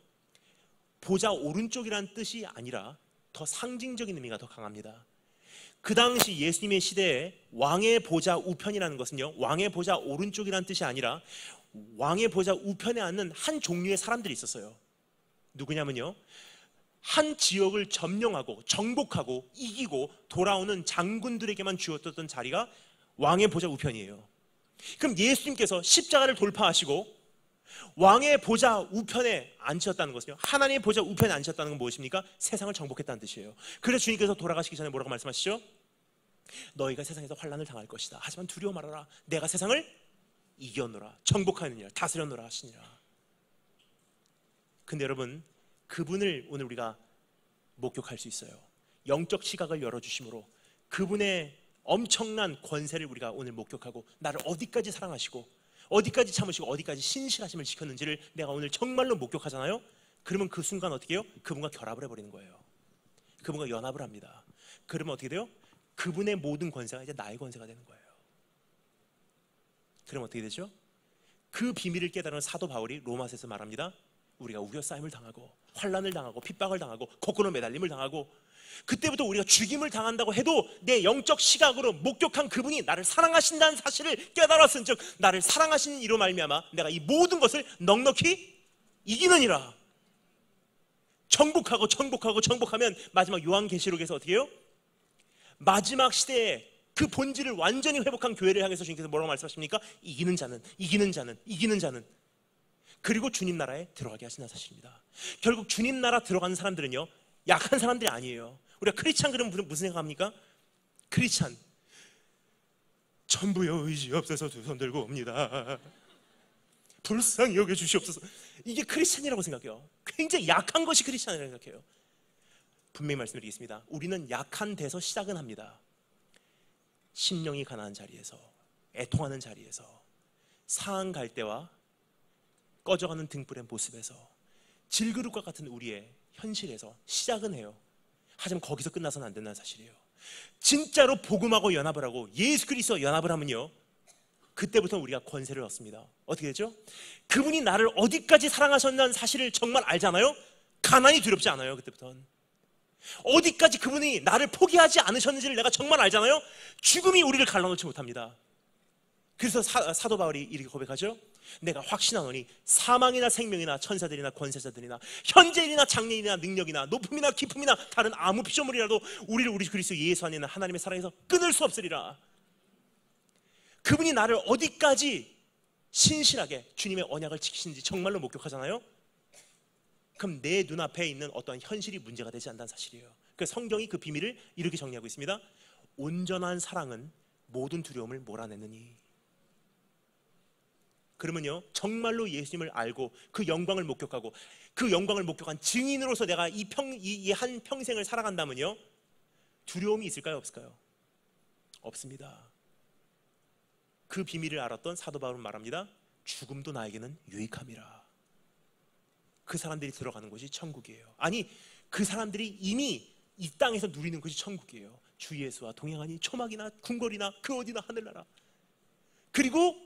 보좌 오른쪽이라는 뜻이 아니라 더 상징적인 의미가 더 강합니다. 그 당시 예수님의 시대에 왕의 보좌 우편이라는 것은요, 왕의 보좌 오른쪽이라는 뜻이 아니라 왕의 보좌 우편에 앉는 한 종류의 사람들이 있었어요. 누구냐면요, 한 지역을 점령하고 정복하고 이기고 돌아오는 장군들에게만 주어졌던 자리가 왕의 보좌 우편이에요. 그럼 예수님께서 십자가를 돌파하시고 왕의 보좌 우편에 앉으셨다는 것은요, 하나님의 보좌 우편에 앉으셨다는 건 무엇입니까? 세상을 정복했다는 뜻이에요. 그래서 주님께서 돌아가시기 전에 뭐라고 말씀하시죠? 너희가 세상에서 환난을 당할 것이다. 하지만 두려워 말아라. 내가 세상을 이겨노라, 정복하느니라, 다스려노라 하시니라. 근데 여러분, 그분을 오늘 우리가 목격할 수 있어요. 영적 시각을 열어주심으로 그분의 엄청난 권세를 우리가 오늘 목격하고, 나를 어디까지 사랑하시고 어디까지 참으시고 어디까지 신실하심을 지켰는지를 내가 오늘 정말로 목격하잖아요. 그러면 그 순간 어떻게 해요? 그분과 결합을 해버리는 거예요. 그분과 연합을 합니다. 그러면 어떻게 돼요? 그분의 모든 권세가 이제 나의 권세가 되는 거예요. 그럼 어떻게 되죠? 그 비밀을 깨달은 사도 바울이 로마서에서 말합니다. 우리가 우겨싸임을 당하고 환난을 당하고 핍박을 당하고 거꾸로 매달림을 당하고, 그때부터 우리가 죽임을 당한다고 해도 내 영적 시각으로 목격한 그분이 나를 사랑하신다는 사실을 깨달았은 즉, 나를 사랑하시는 이로 말미암아 내가 이 모든 것을 넉넉히 이기느니라. 정복하면 마지막 요한계시록에서 어떻게 해요? 마지막 시대에 그 본질을 완전히 회복한 교회를 향해서 주님께서 뭐라고 말씀하십니까? 이기는 자는 그리고 주님 나라에 들어가게 하신다는 사실입니다. 결국 주님 나라 들어가는 사람들은요, 약한 사람들이 아니에요. 우리가 크리스찬 그러면 무슨 생각합니까? 크리스찬, 전부여 의지 없어서 두 손 들고 옵니다. 불쌍히 여겨 주시옵소서. 이게 크리스찬이라고 생각해요. 굉장히 약한 것이 크리스찬이라고 생각해요. 분명히 말씀드리겠습니다. 우리는 약한 데서 시작은 합니다. 심령이 가난한 자리에서, 애통하는 자리에서, 상한 갈대와 꺼져가는 등불의 모습에서, 질그릇과 같은 우리의 현실에서 시작은 해요. 하지만 거기서 끝나서는 안 된다는 사실이에요. 진짜로 복음하고 연합을 하고 예수 그리스도와 연합을 하면요, 그때부터 우리가 권세를 얻습니다. 어떻게 되죠? 그분이 나를 어디까지 사랑하셨다는 사실을 정말 알잖아요. 가난이 두렵지 않아요. 그때부터는 어디까지 그분이 나를 포기하지 않으셨는지를 내가 정말 알잖아요. 죽음이 우리를 갈라놓지 못합니다. 그래서 사도 바울이 이렇게 고백하죠. 내가 확신하노니 사망이나 생명이나 천사들이나 권세자들이나 현재일이나 장래일이나 능력이나 높음이나 깊음이나 다른 아무 피조물이라도 우리를 우리 그리스도 예수 안에 있는 하나님의 사랑에서 끊을 수 없으리라. 그분이 나를 어디까지 신실하게 주님의 언약을 지키시는지 정말로 목격하잖아요. 그럼 내 눈앞에 있는 어떠한 현실이 문제가 되지 않다는 사실이에요. 그래서 성경이 그 비밀을 이렇게 정리하고 있습니다. 온전한 사랑은 모든 두려움을 몰아내느니. 그러면요, 정말로 예수님을 알고 그 영광을 목격하고 그 영광을 목격한 증인으로서 내가 이 한 평생을 살아간다면요, 두려움이 있을까요? 없을까요? 없습니다. 그 비밀을 알았던 사도 바울은 말합니다. 죽음도 나에게는 유익함이라. 그 사람들이 들어가는 곳이 천국이에요. 아니, 그 사람들이 이미 이 땅에서 누리는 것이 천국이에요. 주 예수와 동행하니 초막이나 궁궐이나 그 어디나 하늘나라. 그리고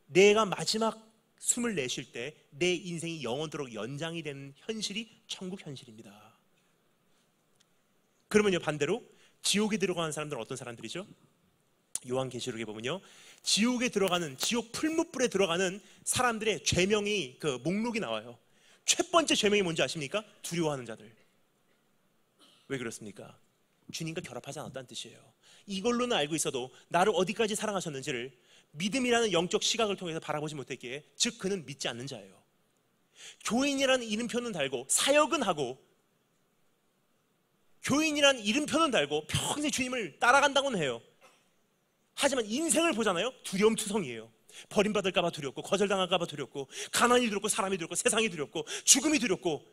내가 마지막 숨을 내쉴 때 내 인생이 영원토록 연장이 되는 현실이 천국 현실입니다. 그러면요, 반대로 지옥에 들어가는 사람들은 어떤 사람들이죠? 요한계시록에 보면요, 지옥에 들어가는, 지옥 풀무불에 들어가는 사람들의 죄명이, 그 목록이 나와요. 첫 번째 죄명이 뭔지 아십니까? 두려워하는 자들. 왜 그렇습니까? 주님과 결합하지 않았다는 뜻이에요. 이걸로는 알고 있어도 나를 어디까지 사랑하셨는지를 믿음이라는 영적 시각을 통해서 바라보지 못했기에, 즉 그는 믿지 않는 자예요. 교인이라는 이름표는 달고 사역은 하고, 교인이라는 이름표는 달고 평생 주님을 따라간다고는 해요. 하지만 인생을 보잖아요. 두려움투성이에요. 버림받을까 봐 두렵고, 거절당할까 봐 두렵고, 가난이 두렵고, 사람이 두렵고, 세상이 두렵고, 죽음이 두렵고,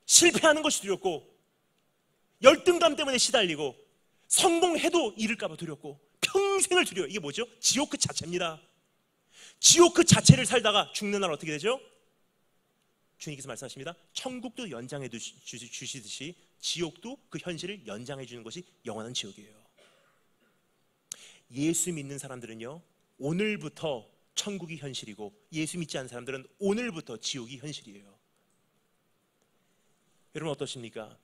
실패하는 것이 두렵고, 열등감 때문에 시달리고, 성공해도 잃을까 봐 두렵고, 평생을 두려워요. 이게 뭐죠? 지옥 그 자체입니다. 지옥 그 자체를 살다가 죽는 날 어떻게 되죠? 주님께서 말씀하십니다. 천국도 연장해 주시듯이 지옥도 그 현실을 연장해 주는 것이 영원한 지옥이에요. 예수 믿는 사람들은요, 오늘부터 천국이 현실이고, 예수 믿지 않는 사람들은 오늘부터 지옥이 현실이에요. 여러분 어떠십니까?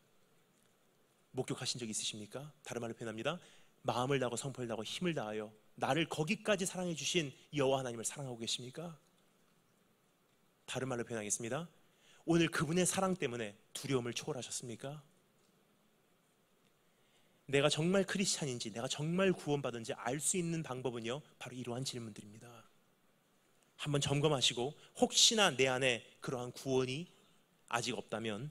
목격하신 적 있으십니까? 다른 말로 표현합니다. 마음을 다하고 성품을 다하고 힘을 다하여 나를 거기까지 사랑해 주신 여호와 하나님을 사랑하고 계십니까? 다른 말로 표현하겠습니다. 오늘 그분의 사랑 때문에 두려움을 초월하셨습니까? 내가 정말 크리스찬인지, 내가 정말 구원받은지 알 수 있는 방법은요, 바로 이러한 질문들입니다. 한번 점검하시고, 혹시나 내 안에 그러한 구원이 아직 없다면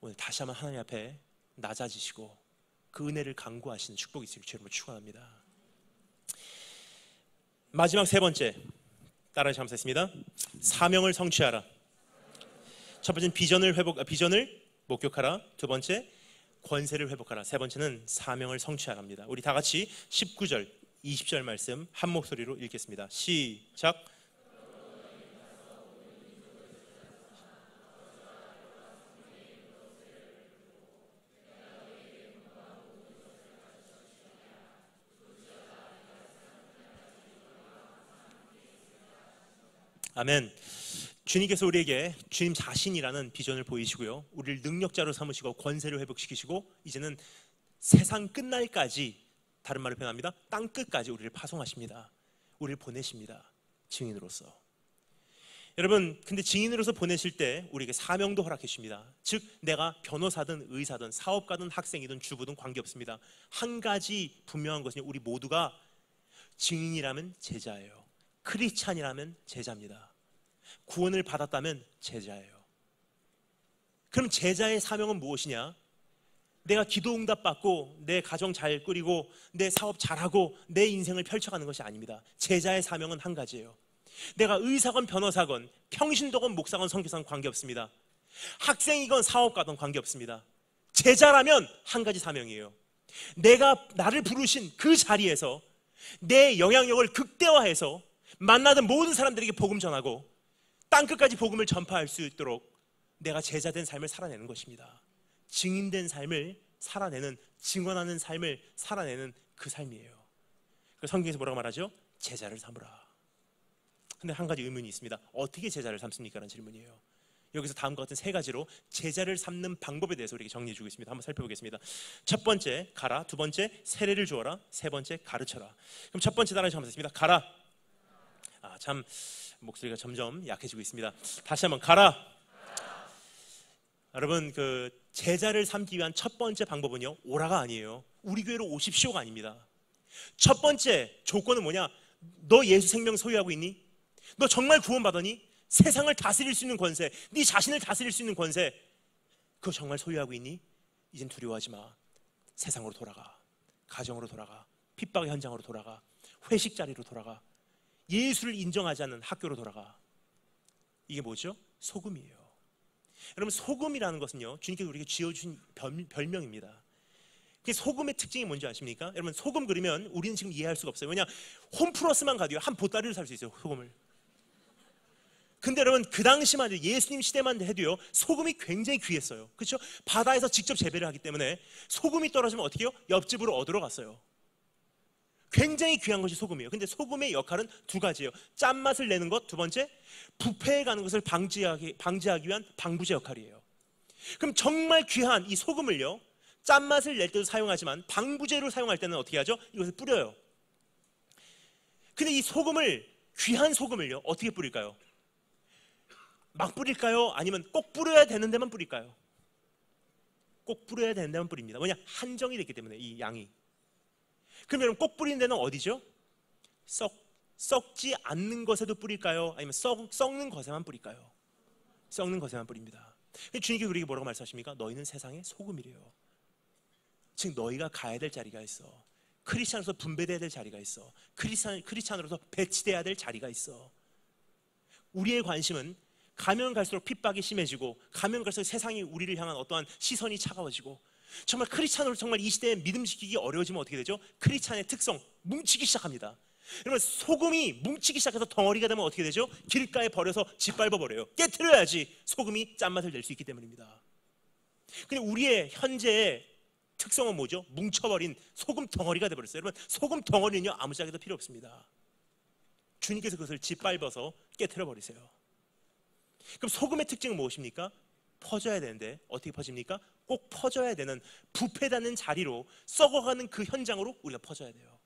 오늘 다시 한번 하나님 앞에 낮아지시고 그 은혜를 간구하시는 축복이 있기를 주님으로 축원합니다. 마지막 세 번째, 따라서 한번 했습니다. 사명을 성취하라. 첫 번째는 비전을 목격하라. 두 번째, 권세를 회복하라. 세 번째는 사명을 성취하랍니다. 우리 다 같이 19절, 20절 말씀 한 목소리로 읽겠습니다. 시작. 아멘. 주님께서 우리에게 주님 자신이라는 비전을 보이시고요, 우리를 능력자로 삼으시고 권세를 회복시키시고, 이제는 세상 끝날까지, 다른 말로 표현합니다, 땅 끝까지 우리를 파송하십니다. 우리를 보내십니다. 증인으로서. 여러분, 근데 증인으로서 보내실 때 우리에게 사명도 허락해 주십니다. 즉, 내가 변호사든 의사든 사업가든 학생이든 주부든 관계없습니다. 한 가지 분명한 것은 우리 모두가 증인이라면 제자예요. 크리스찬이라면 제자입니다. 구원을 받았다면 제자예요. 그럼 제자의 사명은 무엇이냐? 내가 기도응답 받고 내 가정 잘 꾸리고 내 사업 잘하고 내 인생을 펼쳐가는 것이 아닙니다. 제자의 사명은 한 가지예요. 내가 의사건 변호사건 평신도건 목사건 선교사건 관계없습니다. 학생이건 사업가든 관계없습니다. 제자라면 한 가지 사명이에요. 내가 나를 부르신 그 자리에서 내 영향력을 극대화해서 만나던 모든 사람들에게 복음 전하고 땅끝까지 복음을 전파할 수 있도록 내가 제자된 삶을 살아내는 것입니다. 증인된 삶을 살아내는, 증언하는 삶을 살아내는 그 삶이에요. 그래서 성경에서 뭐라고 말하죠? 제자를 삼으라. 근데 한 가지 의문이 있습니다. 어떻게 제자를 삼습니까? 라는 질문이에요. 여기서 다음과 같은 세 가지로 제자를 삼는 방법에 대해서 우리에게 정리해 주고 있습니다. 한번 살펴보겠습니다. 첫 번째, 가라. 두 번째, 세례를 주어라. 세 번째, 가르쳐라. 그럼 첫 번째 단어를 한번 했습니다. 가라. 참 목소리가 점점 약해지고 있습니다. 다시 한번 가라. 여러분, 그 제자를 삼기 위한 첫 번째 방법은요, 오라가 아니에요. 우리 교회로 오십시오가 아닙니다. 첫 번째 조건은 뭐냐? 너 예수 생명 소유하고 있니? 너 정말 구원받았니? 세상을 다스릴 수 있는 권세, 네 자신을 다스릴 수 있는 권세, 그거 정말 소유하고 있니? 이젠 두려워하지 마. 세상으로 돌아가. 가정으로 돌아가. 핍박의 현장으로 돌아가. 회식 자리로 돌아가. 예수를 인정하지 않는 학교로 돌아가. 이게 뭐죠? 소금이에요. 여러분, 소금이라는 것은요, 주님께서 우리에게 지어주신 별명입니다. 소금의 특징이 뭔지 아십니까? 여러분, 소금 그리면 우리는 지금 이해할 수가 없어요. 왜냐? 홈플러스만 가도요, 한 보따리를 살 수 있어요, 소금을. 근데 여러분, 그 당시만 해도, 예수님 시대만 해도요, 소금이 굉장히 귀했어요. 그렇죠? 바다에서 직접 재배를 하기 때문에 소금이 떨어지면 어떻게 해요? 옆집으로 얻으러 갔어요. 굉장히 귀한 것이 소금이에요. 근데 소금의 역할은 두 가지예요. 짠맛을 내는 것, 두 번째, 부패해 가는 것을 방지하기 위한 방부제 역할이에요. 그럼 정말 귀한 이 소금을요, 짠맛을 낼 때도 사용하지만 방부제로 사용할 때는 어떻게 하죠? 이것을 뿌려요. 근데 이 소금을, 귀한 소금을요, 어떻게 뿌릴까요? 막 뿌릴까요? 아니면 꼭 뿌려야 되는 데만 뿌릴까요? 꼭 뿌려야 되는 데만 뿌립니다. 왜냐? 한정이 됐기 때문에, 이 양이. 그럼 여러분, 꼭 뿌리는 데는 어디죠? 썩지 않는 것에도 뿌릴까요? 아니면 썩는 것에만 뿌릴까요? 썩는 것에만 뿌립니다. 주님께서 우리에게 뭐라고 말씀하십니까? 너희는 세상의 소금이래요. 즉 너희가 가야 될 자리가 있어. 크리스찬으로서 분배돼야 될 자리가 있어. 크리스찬으로서 배치돼야 될 자리가 있어. 우리의 관심은 가면 갈수록 핍박이 심해지고, 가면 갈수록 세상이 우리를 향한 어떠한 시선이 차가워지고, 정말 크리스찬으로 정말 이 시대에 믿음 지키기 어려워지면 어떻게 되죠? 크리스찬의 특성, 뭉치기 시작합니다. 여러분, 소금이 뭉치기 시작해서 덩어리가 되면 어떻게 되죠? 길가에 버려서 짓밟아 버려요. 깨트려야지 소금이 짠맛을 낼 수 있기 때문입니다. 근데 우리의 현재의 특성은 뭐죠? 뭉쳐버린 소금 덩어리가 되어버렸어요. 여러분, 소금 덩어리는요 아무짝에도 필요 없습니다. 주님께서 그것을 짓밟아서 깨트려 버리세요. 그럼 소금의 특징은 무엇입니까? 퍼져야 되는데 어떻게 퍼집니까? 꼭 퍼져야 되는, 부패되는 자리로, 썩어가는 그 현장으로 우리가 퍼져야 돼요.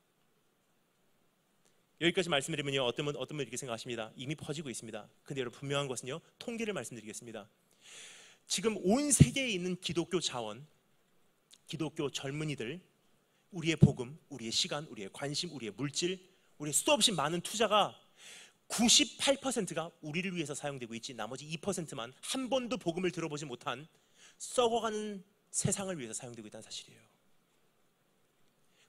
여기까지 말씀드리면요, 어떤 분 이렇게 생각하십니다. 이미 퍼지고 있습니다. 근데 여러분, 분명한 것은요, 통계를 말씀드리겠습니다. 지금 온 세계에 있는 기독교 자원, 기독교 젊은이들, 우리의 복음, 우리의 시간, 우리의 관심, 우리의 물질, 우리의 수도 없이 많은 투자가 98%가 우리를 위해서 사용되고 있지, 나머지 2%만 한 번도 복음을 들어보지 못한 썩어가는 세상을 위해서 사용되고 있다는 사실이에요.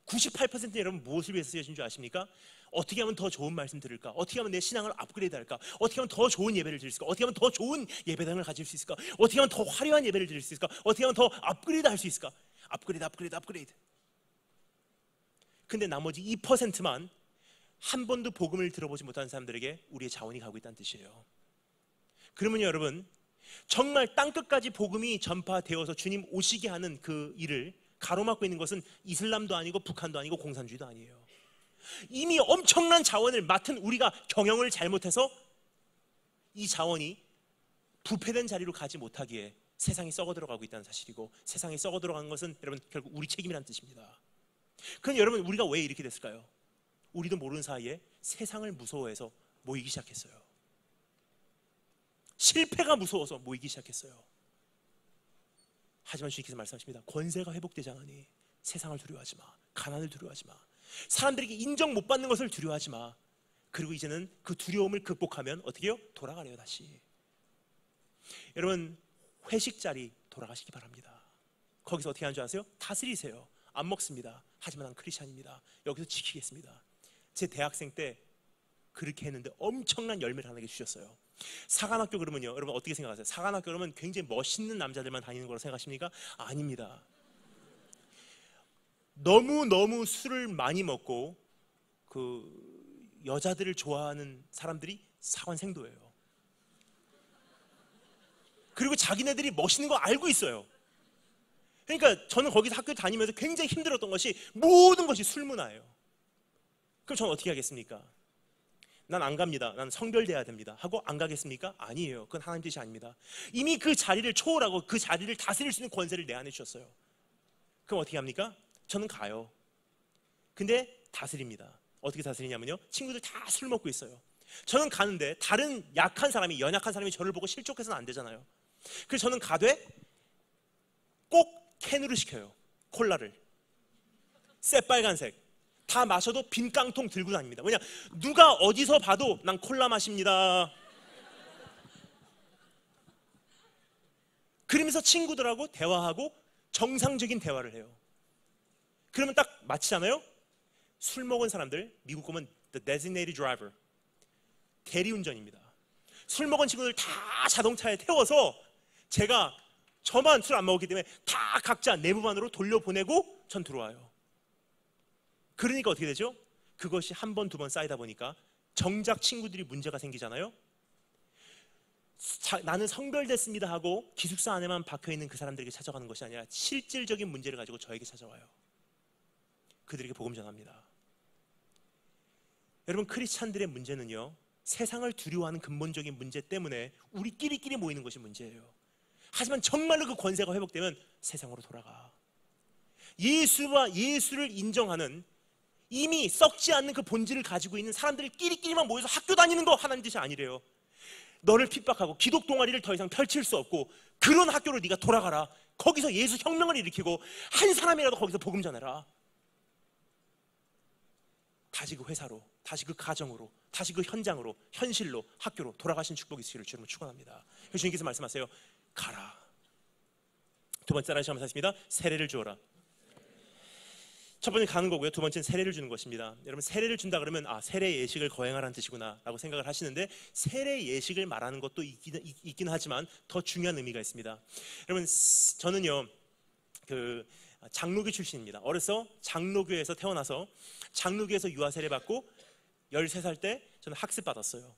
98% 여러분 무엇을 위해서 쓰여진 줄 아십니까? 어떻게 하면 더 좋은 말씀 들을까? 어떻게 하면 내 신앙을 업그레이드 할까? 어떻게 하면 더 좋은 예배를 드릴 수 있을까? 어떻게 하면 더 좋은 예배당을 가질 수 있을까? 어떻게 하면 더 화려한 예배를 드릴 수 있을까? 어떻게 하면 더 업그레이드 할 수 있을까? 업그레이드. 근데 나머지 2%만 한 번도 복음을 들어보지 못한 사람들에게 우리의 자원이 가고 있다는 뜻이에요. 그러면 여러분, 정말 땅끝까지 복음이 전파되어서 주님 오시게 하는 그 일을 가로막고 있는 것은 이슬람도 아니고 북한도 아니고 공산주의도 아니에요. 이미 엄청난 자원을 맡은 우리가 경영을 잘못해서 이 자원이 부패된 자리로 가지 못하기에 세상이 썩어 들어가고 있다는 사실이고, 세상이 썩어 들어가는 것은 여러분 결국 우리 책임이라는 뜻입니다. 그럼 여러분, 우리가 왜 이렇게 됐을까요? 우리도 모르는 사이에 세상을 무서워해서 모이기 시작했어요. 실패가 무서워서 모이기 시작했어요. 하지만 주님께서 말씀하십니다. 권세가 회복되지 않으니 세상을 두려워하지 마, 가난을 두려워하지 마, 사람들에게 인정 못 받는 것을 두려워하지 마. 그리고 이제는 그 두려움을 극복하면 어떻게 해요? 돌아가래요, 다시. 여러분, 회식 자리 돌아가시기 바랍니다. 거기서 어떻게 하는 줄 아세요? 다스리세요. 안 먹습니다. 하지만 난 크리스찬입니다. 여기서 지키겠습니다. 제 대학생 때 그렇게 했는데 엄청난 열매를 하나님께 주셨어요. 사관학교 그러면요, 여러분 어떻게 생각하세요? 사관학교 그러면 굉장히 멋있는 남자들만 다니는 거라고 생각하십니까? 아닙니다. 너무 술을 많이 먹고 그 여자들을 좋아하는 사람들이 사관생도예요. 그리고 자기네들이 멋있는 거 알고 있어요. 그러니까 저는 거기서 학교 다니면서 굉장히 힘들었던 것이 모든 것이 술 문화예요. 그럼 저는 어떻게 하겠습니까? 난 안 갑니다. 난 성별돼야 됩니다. 하고 안 가겠습니까? 아니에요. 그건 하나님 뜻이 아닙니다. 이미 그 자리를 초월하고 그 자리를 다스릴 수 있는 권세를 내 안에 주셨어요. 그럼 어떻게 합니까? 저는 가요. 근데 다스립니다. 어떻게 다스리냐면요, 친구들 다 술 먹고 있어요. 저는 가는데 다른 약한 사람이, 연약한 사람이 저를 보고 실족해서는 안 되잖아요. 그래서 저는 가되 꼭 캔으로 시켜요. 콜라를 새빨간색 다 마셔도 빈 깡통 들고 다닙니다. 왜냐, 누가 어디서 봐도 난 콜라 마십니다. 그러면서 친구들하고 대화하고 정상적인 대화를 해요. 그러면 딱 마치잖아요. 술 먹은 사람들, 미국 보면 the designated driver, 대리운전입니다. 술 먹은 친구들 다 자동차에 태워서 저만 술 안 먹었기 때문에 다 각자 내부반으로 돌려보내고 전 들어와요. 그러니까 어떻게 되죠? 그것이 한 번, 두 번 쌓이다 보니까 정작 친구들이 문제가 생기잖아요. 나는 성별됐습니다 하고 기숙사 안에만 박혀있는 그 사람들에게 찾아가는 것이 아니라 실질적인 문제를 가지고 저에게 찾아와요. 그들에게 복음 전합니다. 여러분, 크리스찬들의 문제는요, 세상을 두려워하는 근본적인 문제 때문에 우리끼리 모이는 것이 문제예요. 하지만 정말로 그 권세가 회복되면 세상으로 돌아가. 예수를 인정하는, 이미 썩지 않는 그 본질을 가지고 있는 사람들끼리만 모여서 학교 다니는 거 하나님 뜻이 아니래요. 너를 핍박하고 기독 동아리를 더 이상 펼칠 수 없고 그런 학교로 네가 돌아가라. 거기서 예수 혁명을 일으키고 한 사람이라도 거기서 복음 전해라. 다시 그 회사로, 다시 그 가정으로, 다시 그 현장으로, 현실로, 학교로 돌아가신 축복이 있기를 주님을 축원합니다. 그래서 주님께서 말씀하세요. 가라. 두 번째 하나님 말씀하십니다. 세례를 주어라. 첫 번째 가는 거고요. 두 번째는 세례를 주는 것입니다. 여러분 세례를 준다 그러면 세례 예식을 거행하라는 뜻이구나 라고 생각을 하시는데, 세례 예식을 말하는 것도 있긴 하지만 더 중요한 의미가 있습니다. 여러분 저는요 장로교 출신입니다. 어려서 장로교에서 태어나서 장로교에서 유아 세례 받고 13살 때 저는 학습 받았어요.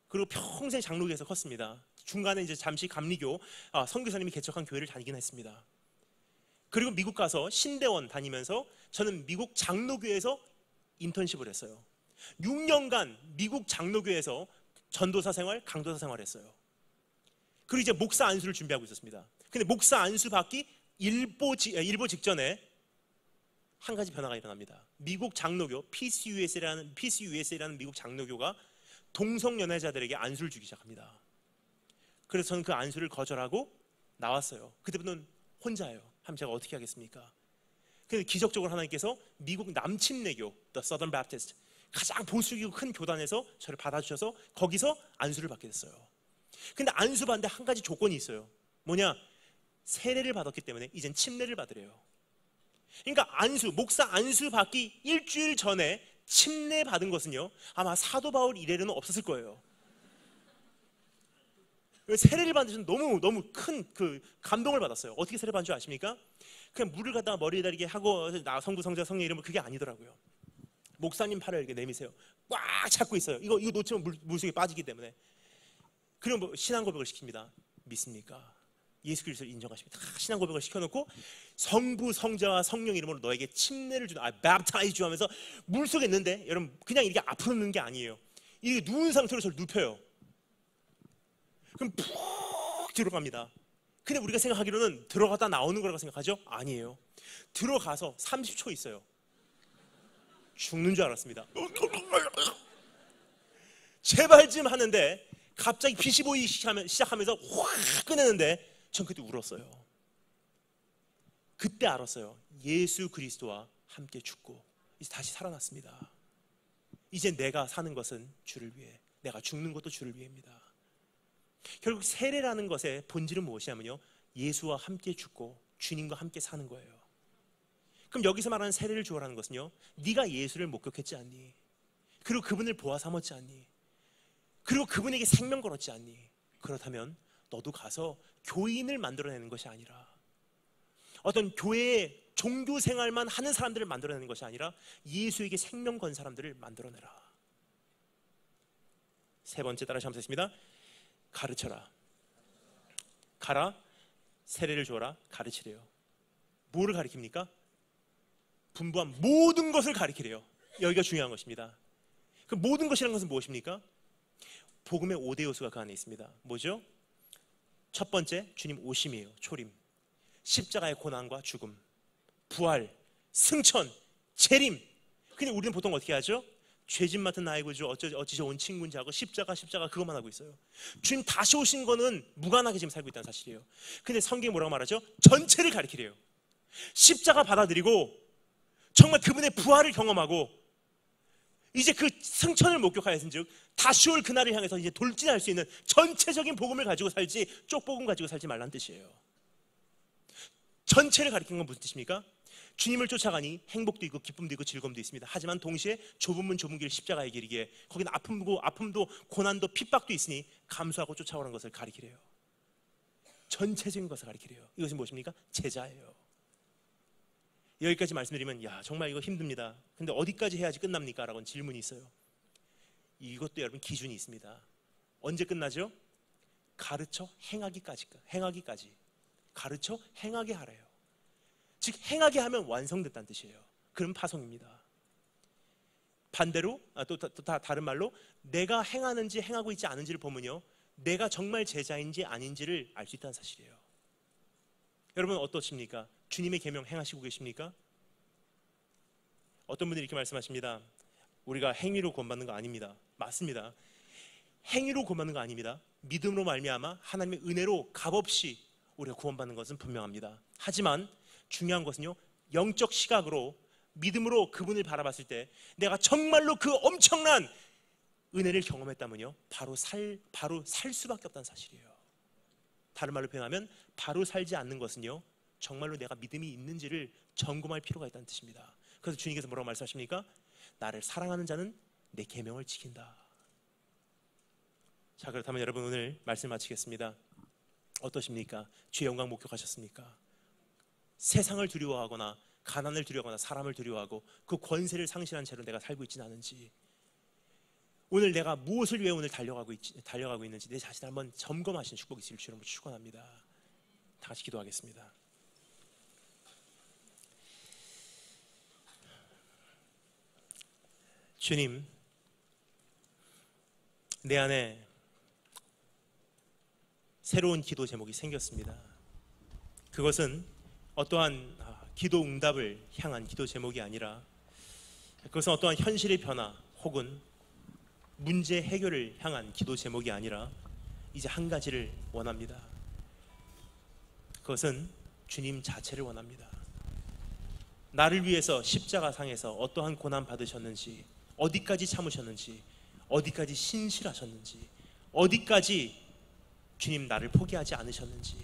그리고 평생 장로교에서 컸습니다. 중간에 이제 잠시 감리교 선교사님이 개척한 교회를 다니긴 했습니다. 그리고 미국 가서 신대원 다니면서 저는 미국 장로교에서 인턴십을 했어요. 6년간 미국 장로교에서 전도사 생활, 강도사 생활을 했어요. 그리고 이제 목사 안수를 준비하고 있었습니다. 근데 목사 안수 받기 일보 직전에 한 가지 변화가 일어납니다. 미국 장로교 PCUSA라는 미국 장로교가 동성연애자들에게 안수를 주기 시작합니다. 그래서 저는 그 안수를 거절하고 나왔어요. 그때부터는 혼자예요. 하면 제가 어떻게 하겠습니까? 근데 기적적으로 하나님께서 미국 남침례교 The Southern Baptist 가장 보수적이고 큰 교단에서 저를 받아주셔서 거기서 안수를 받게 됐어요. 근데 안수 받는데 한 가지 조건이 있어요. 뭐냐? 세례를 받았기 때문에 이젠 침례를 받으래요. 그러니까 목사 안수 받기 일주일 전에 침례 받은 것은요 아마 사도 바울 이래로는 없었을 거예요. 세례를 받는 저는 너무 큰 감동을 받았어요. 어떻게 세례 받은 줄 아십니까? 그냥 물을 갖다가 머리에 다리게 하고 성부 성자 성령 이름을, 그게 아니더라고요. 목사님 팔을 이렇게 내미세요. 꽉 잡고 있어요. 이거 놓치면 물속에 빠지기 때문에. 그리고 신앙 고백을 시킵니다. 믿습니까? 예수 그리스도를 인정하십니다. 신앙 고백을 시켜놓고 성부 성자와 성령 이름으로 너에게 침례를 주다, baptize you 하면서 물속에 있는데, 여러분 그냥 이렇게 앞으로 누는 게 아니에요. 이게 누운 상태로 저를 눕혀요. 그럼 푹 들어갑니다. 근데 우리가 생각하기로는 들어갔다 나오는 거라고 생각하죠? 아니에요. 들어가서 30초 있어요. 죽는 줄 알았습니다. 제발 좀 하는데 갑자기 빛이 보이기 시작하면서 확 꺼내는데 전 그때 울었어요. 그때 알았어요. 예수 그리스도와 함께 죽고 이제 다시 살아났습니다. 이제 내가 사는 것은 주를 위해, 내가 죽는 것도 주를 위해입니다. 결국 세례라는 것의 본질은 무엇이냐면요, 예수와 함께 죽고 주님과 함께 사는 거예요. 그럼 여기서 말하는 세례를 주어라는 것은요, 네가 예수를 목격했지 않니? 그리고 그분을 보아 삼았지 않니? 그리고 그분에게 생명 걸었지 않니? 그렇다면 너도 가서 교인을 만들어내는 것이 아니라, 어떤 교회의 종교 생활만 하는 사람들을 만들어내는 것이 아니라 예수에게 생명 건 사람들을 만들어내라. 세 번째, 따라서 한번 했습니다. 가르쳐라. 가라, 세례를 주어라, 가르치래요. 뭐를 가르칩니까? 분부한 모든 것을 가르치래요. 여기가 중요한 것입니다. 그 모든 것이라는 것은 무엇입니까? 복음의 5대 요소가 그 안에 있습니다. 뭐죠? 첫 번째, 주님 오심이에요. 초림. 십자가의 고난과 죽음, 부활, 승천, 재림. 근데 우리는 보통 어떻게 하죠? 죄짐 맡은 나의 구주 어찌 좋은 친구인지 하고 십자가 그것만 하고 있어요. 주님 다시 오신 거는 무관하게 지금 살고 있다는 사실이에요. 근데 성경이 뭐라고 말하죠? 전체를 가리키래요. 십자가 받아들이고 정말 그분의 부활을 경험하고 이제 그 승천을 목격하였은즉 다시 올 그날을 향해서 이제 돌진할 수 있는 전체적인 복음을 가지고 살지 쪽복음 가지고 살지 말란 뜻이에요. 전체를 가리키는 건 무슨 뜻입니까? 주님을 쫓아가니 행복도 있고 기쁨도 있고 즐거움도 있습니다. 하지만 동시에 좁은 문 좁은 길 십자가의 길이기에 거기는 아픔도 고난도 핍박도 있으니 감수하고 쫓아오는 것을 가리키래요. 전체적인 것을 가리키래요. 이것이 무엇입니까? 제자예요. 여기까지 말씀드리면 정말 이거 힘듭니다. 근데 어디까지 해야지 끝납니까? 라고 질문이 있어요. 이것도 여러분 기준이 있습니다. 언제 끝나죠? 가르쳐 행하기까지. 가르쳐 행하게 하래요. 즉 행하게 하면 완성됐다는 뜻이에요. 그럼 파송입니다. 반대로 또 다른 말로 내가 행하는지 행하고 있지 않은지를 보면요, 내가 정말 제자인지 아닌지를 알 수 있다는 사실이에요. 여러분 어떠십니까? 주님의 계명 행하시고 계십니까? 어떤 분들이 이렇게 말씀하십니다. 우리가 행위로 구원받는 거 아닙니다. 맞습니다. 행위로 구원받는 거 아닙니다. 믿음으로 말미암아 하나님의 은혜로 값없이 우리가 구원받는 것은 분명합니다. 하지만 중요한 것은요, 영적 시각으로 믿음으로 그분을 바라봤을 때 내가 정말로 그 엄청난 은혜를 경험했다면요, 바로 살 수밖에 없다는 사실이에요. 다른 말로 표현하면 바로 살지 않는 것은요, 정말로 내가 믿음이 있는지를 점검할 필요가 있다는 뜻입니다. 그래서 주님께서 뭐라고 말씀하십니까? 나를 사랑하는 자는 내 계명을 지킨다. 자, 그렇다면 여러분 오늘 말씀 마치겠습니다. 어떠십니까? 주의 영광 목격하셨습니까? 세상을 두려워하거나 가난을 두려워하거나 사람을 두려워하고 그 권세를 상실한 채로 내가 살고 있지는 않은지, 오늘 내가 무엇을 위해 오늘 달려가고 있는지 내 자신을 한번 점검하시는 축복이 있을 줄 축원합니다. 다 같이 기도하겠습니다. 주님, 내 안에 새로운 기도 제목이 생겼습니다. 그것은 어떠한 기도 응답을 향한 기도 제목이 아니라, 그것은 어떠한 현실의 변화 혹은 문제 해결을 향한 기도 제목이 아니라 이제 한 가지를 원합니다. 그것은 주님 자체를 원합니다. 나를 위해서 십자가상에서 어떠한 고난 받으셨는지, 어디까지 참으셨는지, 어디까지 신실하셨는지, 어디까지 주님 나를 포기하지 않으셨는지,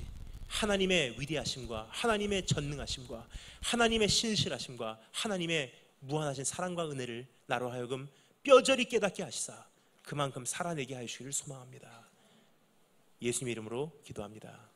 하나님의 위대하심과 하나님의 전능하심과 하나님의 신실하심과 하나님의 무한하신 사랑과 은혜를 나로 하여금 뼈저리 깨닫게 하시사 그만큼 살아내게 하시기를 소망합니다. 예수님 이름으로 기도합니다.